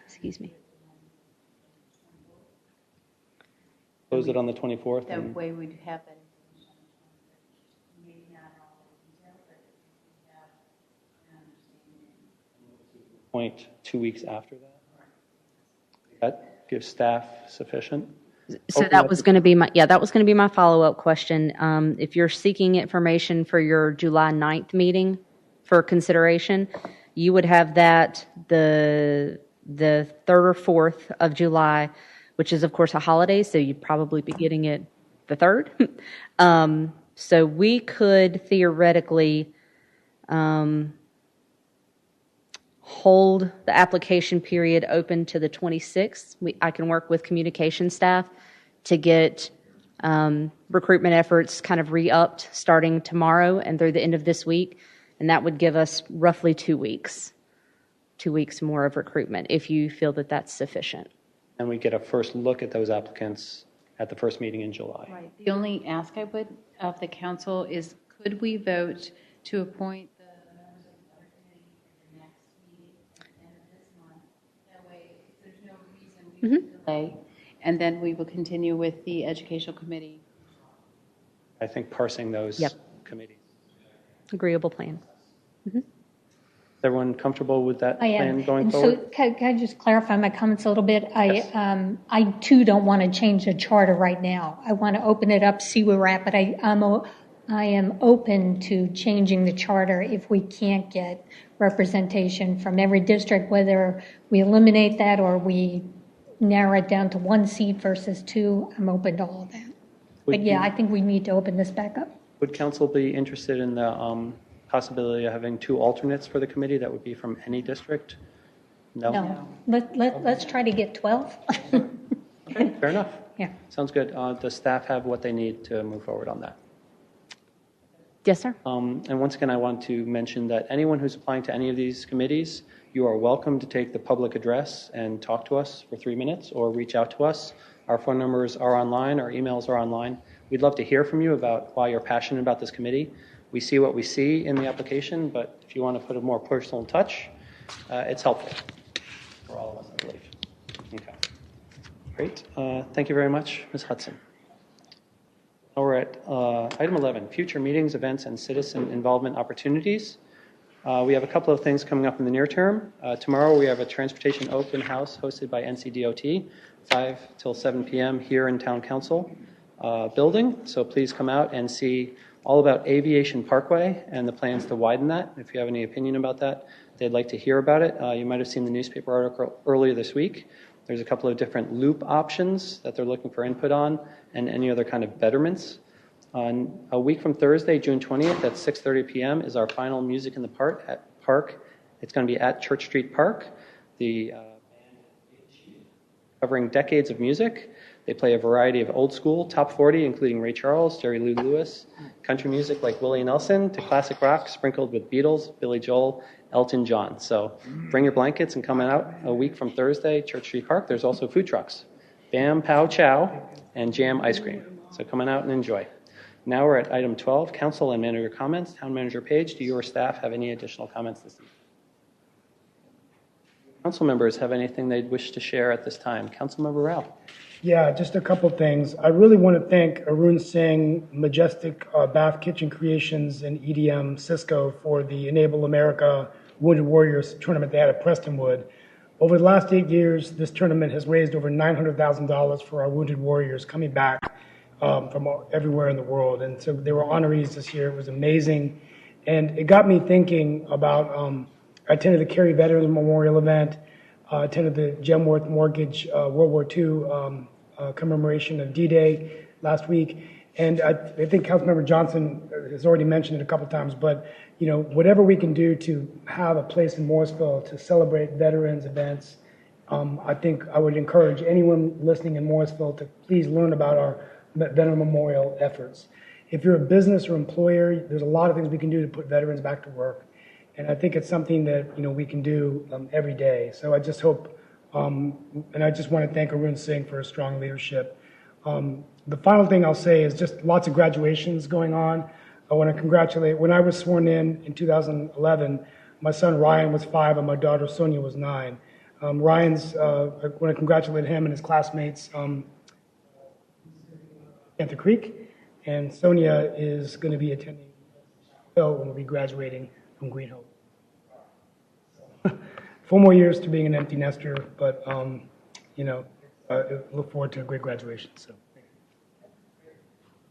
Excuse me. close it on the 24th? That way we'd have that. Point 2 weeks after that? That gives staff sufficient? So that was going to be my follow-up question. If you're seeking information for your July 9th meeting for consideration, you would have that the 3rd or 4th of July, which is, of course, a holiday, so you'd probably be getting it the 3rd. So we could theoretically hold the application period open to the 26th. I can work with communication staff to get recruitment efforts kind of re-upped starting tomorrow and through the end of this week, and that would give us roughly 2 weeks. 2 weeks more of recruitment, if you feel that that's sufficient. And we get a first look at those applicants at the first meeting in July. Right. The only ask I would of the council is, could we vote to appoint the members of the other committee at the next meeting at the end of this month? That way, there's no reason we can delay, and then we will continue with the educational committee. I think parsing those committees. Agreeable plan. Is everyone comfortable with that plan going and forward? So can I just clarify my comments a little bit? I too don't want to change the charter right now. I want to open it up, see where we're at, but I am open to changing the charter if we can't get representation from every district, whether we eliminate that or we narrow it down to 1 seat versus 2. I'm open to all of that. But yeah, I think we need to open this back up. Would council be interested in the possibility of having 2 alternates for the committee that would be from any district? No? Let's try to get 12. Okay, fair enough. Yeah. Sounds good. Does staff have what they need to move forward on that? Yes, sir. And once again, I want to mention that anyone who's applying to any of these committees, you are welcome to take the public address and talk to us for 3 minutes or reach out to us. Our phone numbers are online, our emails are online. We'd love to hear from you about why you're passionate about this committee. We see what we see in the application, but if you want to put a more personal touch, it's helpful for all of us, I believe. Okay. Great. Thank you very much, Ms. Hudson. All right. Item 11, future meetings, events, and citizen involvement opportunities. We have a couple of things coming up in the near term. Tomorrow we have a transportation open house hosted by NCDOT, 5 till 7 p.m. here in Town Council building. So please come out and see all about Aviation Parkway and the plans to widen that. If you have any opinion about that, they'd like to hear about it. You might have seen the newspaper article earlier this week. There's a couple of different loop options that they're looking for input on and any other kind of betterments. A week from Thursday, June 20th at 6:30 p.m. is our final Music in the Park. It's going to be at Church Street Park. The band covering decades of music. They play a variety of old school, top 40, including Ray Charles, Jerry Lee Lewis, country music like Willie Nelson, to classic rock sprinkled with Beatles, Billy Joel, Elton John. So bring your blankets and come out a week from Thursday, Church Street Park. There's also food trucks, Bam Pow Chow, and Jam Ice Cream. So come on out and enjoy. Now we're at item 12, council and manager comments. Town manager Page, do you or staff have any additional comments this evening? Council members have anything they'd wish to share at this time? Councilmember Rao. Yeah, just a couple things. I really want to thank Arun Singh, Majestic Bath Kitchen Creations, and EDM Cisco for the Enable America Wounded Warriors tournament they had at Prestonwood. Over the last 8 years, this tournament has raised over $900,000 for our wounded warriors coming back from everywhere in the world. And so they were honorees this year. It was amazing. And it got me thinking about, I attended the Cary Veterans Memorial event, attended the Gemworth Mortgage World War II commemoration of D-Day last week. And I think Councilmember Johnson has already mentioned it a couple times, but whatever we can do to have a place in Morrisville to celebrate veterans events, I think I would encourage anyone listening in Morrisville to please learn about our Veteran Memorial efforts. If you're a business or employer, there's a lot of things we can do to put veterans back to work. And I think it's something that we can do every day. So I just hope, and I just want to thank Arun Singh for his strong leadership. The final thing I'll say is just lots of graduations going on. I want to congratulate, when I was sworn in 2011, my son Ryan was 5 and my daughter Sonia was 9. I want to congratulate him and his classmates, Panther Creek, and Sonia is going to be attending Hill and will be graduating from Green Hope. 4 more years to being an empty nester, but I look forward to a great graduation. So,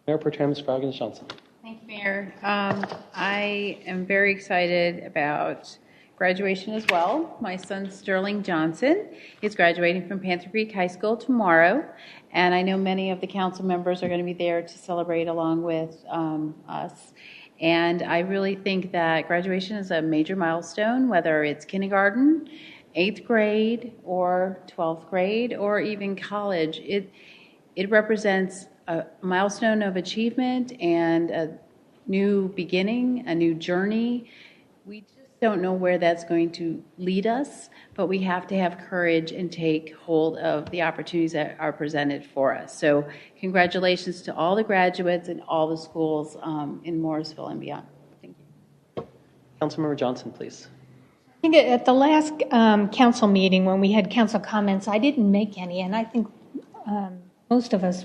Mayor Pro Tem Scroggins Johnson. Thank you, Mayor. I am very excited about graduation as well. My son Sterling Johnson is graduating from Panther Creek High School tomorrow, and I know many of the council members are going to be there to celebrate along with us. And I really think that graduation is a major milestone, whether it's kindergarten, 8th grade, or 12th grade, or even college. It represents a milestone of achievement and a new beginning, a new journey. We just don't know where that's going to lead us, but we have to have courage and take hold of the opportunities that are presented for us. So congratulations to all the graduates and all the schools in Morrisville and beyond. Thank you. Councilmember Johnson, please. I think at the last council meeting when we had council comments, I didn't make any, and I think most of us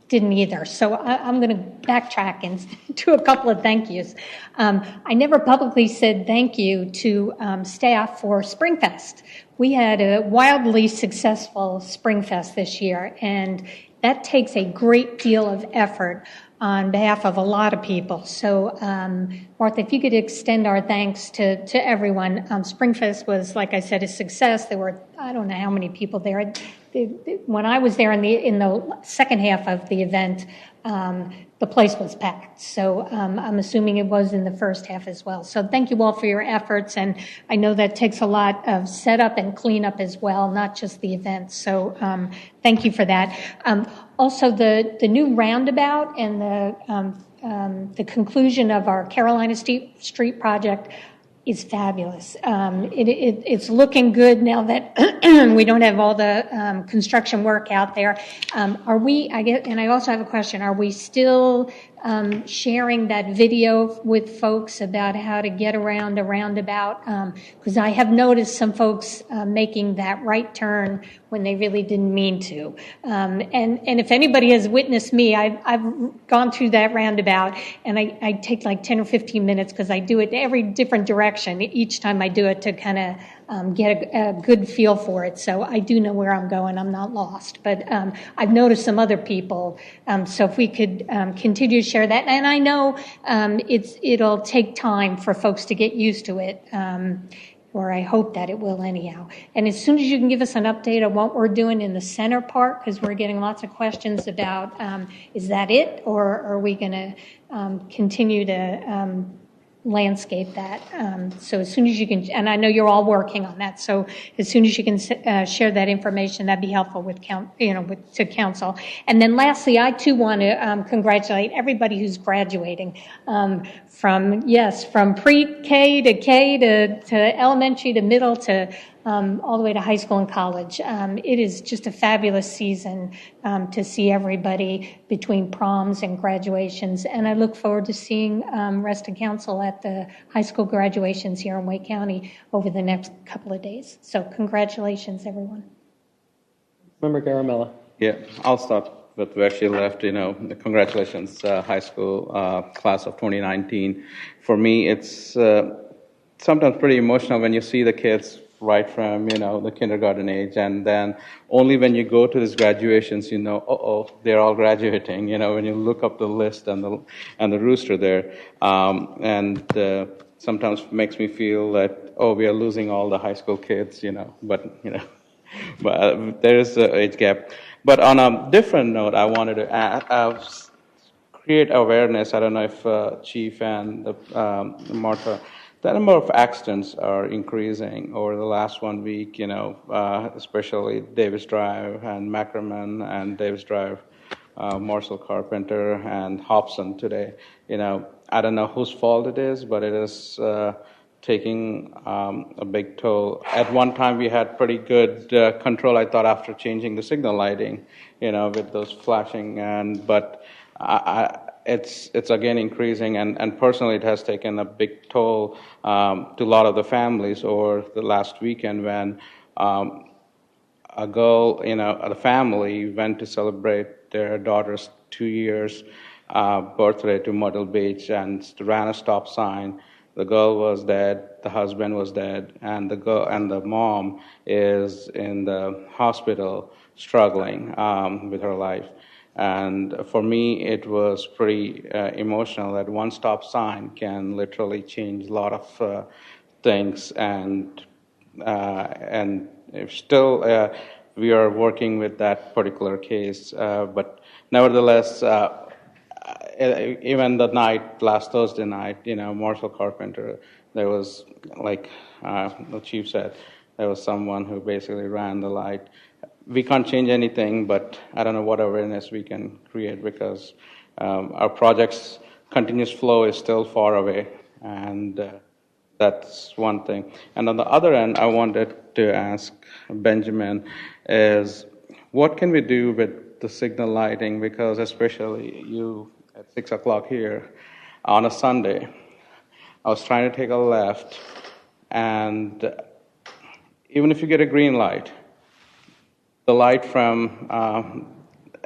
didn't either. So I'm going to backtrack and do a couple of thank yous. I never publicly said thank you to staff for Springfest. We had a wildly successful Springfest this year, and that takes a great deal of effort on behalf of a lot of people. So, Martha, if you could extend our thanks to everyone. Springfest was, like I said, a success. There were, I don't know how many people there. When I was there in the second half of the event, the place was packed. So I'm assuming it was in the first half as well. So thank you all for your efforts. And I know that takes a lot of setup and cleanup as well, not just the event. So thank you for that. Also, the new roundabout and the conclusion of our Carolina Street project is fabulous. It's looking good now that we don't have all the construction work out there. Are we, and I also have a question, are we still sharing that video with folks about how to get around a roundabout? Because I have noticed some folks making that right turn when they really didn't mean to. And if anybody has witnessed me, I've gone through that roundabout, and I take like 10 or 15 minutes because I do it every different direction each time I do it to kind of get a good feel for it. So I do know where I'm going. I'm not lost. But I've noticed some other people. So if we could continue to share that. And I know it'll take time for folks to get used to it. Or I hope that it will anyhow. And as soon as you can give us an update on what we're doing in the center part, because we're getting lots of questions about, is that it? Or are we going to continue to landscape that? So as soon as you can, and I know you're all working on that, so as soon as you can share that information, that'd be helpful with to council. And then lastly, I too want to congratulate everybody who's graduating from pre-K to K to elementary to middle to all the way to high school and college. It is just a fabulous season to see everybody between proms and graduations. And I look forward to seeing rest of council at the high school graduations here in Wake County over the next couple of days. So congratulations, everyone. Member Garamella. Yeah, I'll start with where she left. Congratulations, high school class of 2019. For me, it's sometimes pretty emotional when you see the kids right from, the kindergarten age. And then only when you go to these graduations, they're all graduating, when you look up the list and the rooster there. And sometimes makes me feel that, we are losing all the high school kids, but, but there is an age gap. But on a different note, I wanted to create awareness. I don't know if Chief and Martha, the number of accidents are increasing over the last 1 week, especially Davis Drive and Mackerman and Davis Drive, Morrisville Carpenter and Hobson today. I don't know whose fault it is, but it is taking a big toll. At one time, we had pretty good control, I thought, after changing the signal lighting, with those flashing, but it's again increasing, and personally, it has taken a big toll to a lot of the families over the last weekend when a girl, the family went to celebrate their daughter's 2 years birthday to Myrtle Beach and ran a stop sign. The girl was dead, the husband was dead, and the mom is in the hospital struggling with her life. And for me, it was pretty emotional that one stop sign can literally change a lot of things. And if still, we are working with that particular case. But nevertheless, even the night, last Thursday night, Morrisville Carpenter, there was, like the chief said, there was someone who basically ran the light. We can't change anything, but I don't know what awareness we can create because our project's continuous flow is still far away, and that's one thing. And on the other end, I wanted to ask Benjamin is what can we do with the signal lighting, because especially you at 6 o'clock here on a Sunday, I was trying to take a left, and even if you get a green light, the light from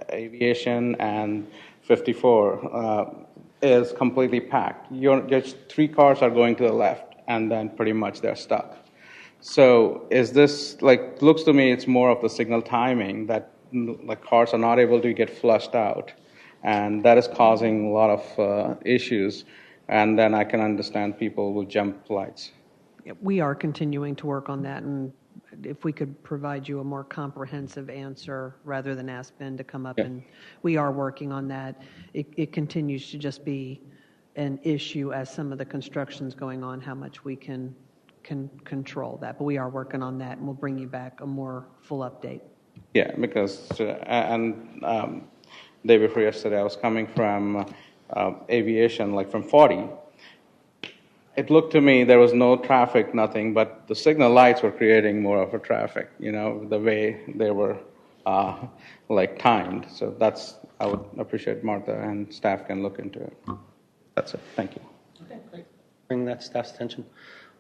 Aviation and 54 is completely packed. Just 3 cars are going to the left, and then pretty much they're stuck. So is this, looks to me it's more of the signal timing that cars are not able to get flushed out, and that is causing a lot of issues, and then I can understand people will jump lights. We are continuing to work on that, and if we could provide you a more comprehensive answer rather than ask Ben to come up, and we are working on that. It continues to just be an issue as some of the construction's going on, how much we can control that. But we are working on that, and we'll bring you back a more full update. Yeah, because, day before yesterday, I was coming from Aviation, from 40. It looked to me there was no traffic, nothing, but the signal lights were creating more of a traffic, the way they were timed. So I would appreciate Martha and staff can look into it. That's it. Thank you. Okay, great. Bring that to staff's attention.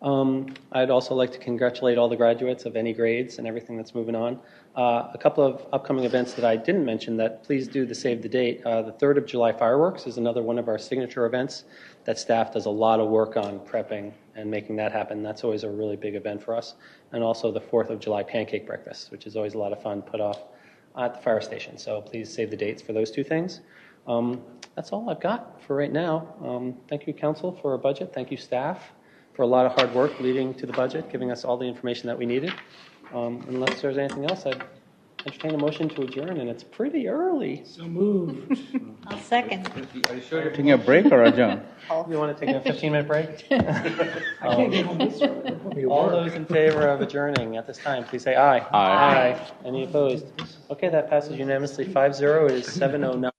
I'd also like to congratulate all the graduates of any grades and everything that's moving on. A couple of upcoming events that I didn't mention that please do the save the date. The 3rd of July fireworks is another one of our signature events that staff does a lot of work on prepping and making that happen. That's always a really big event for us. And also the 4th of July pancake breakfast, which is always a lot of fun put off at the fire station. So please save the dates for those 2 things. That's all I've got for right now. Thank you, Council, for our budget. Thank you, staff, for a lot of hard work leading to the budget, giving us all the information that we needed. Unless there's anything else, I'd entertain a motion to adjourn, and it's pretty early. So moved. I'll second. Are you sure you're taking a break or adjourn? You want to take a 15-minute break? I can't get home this early. All those in favor of adjourning at this time, please say aye. Aye. Any opposed? Okay, that passes unanimously 5-0. It is 7:09.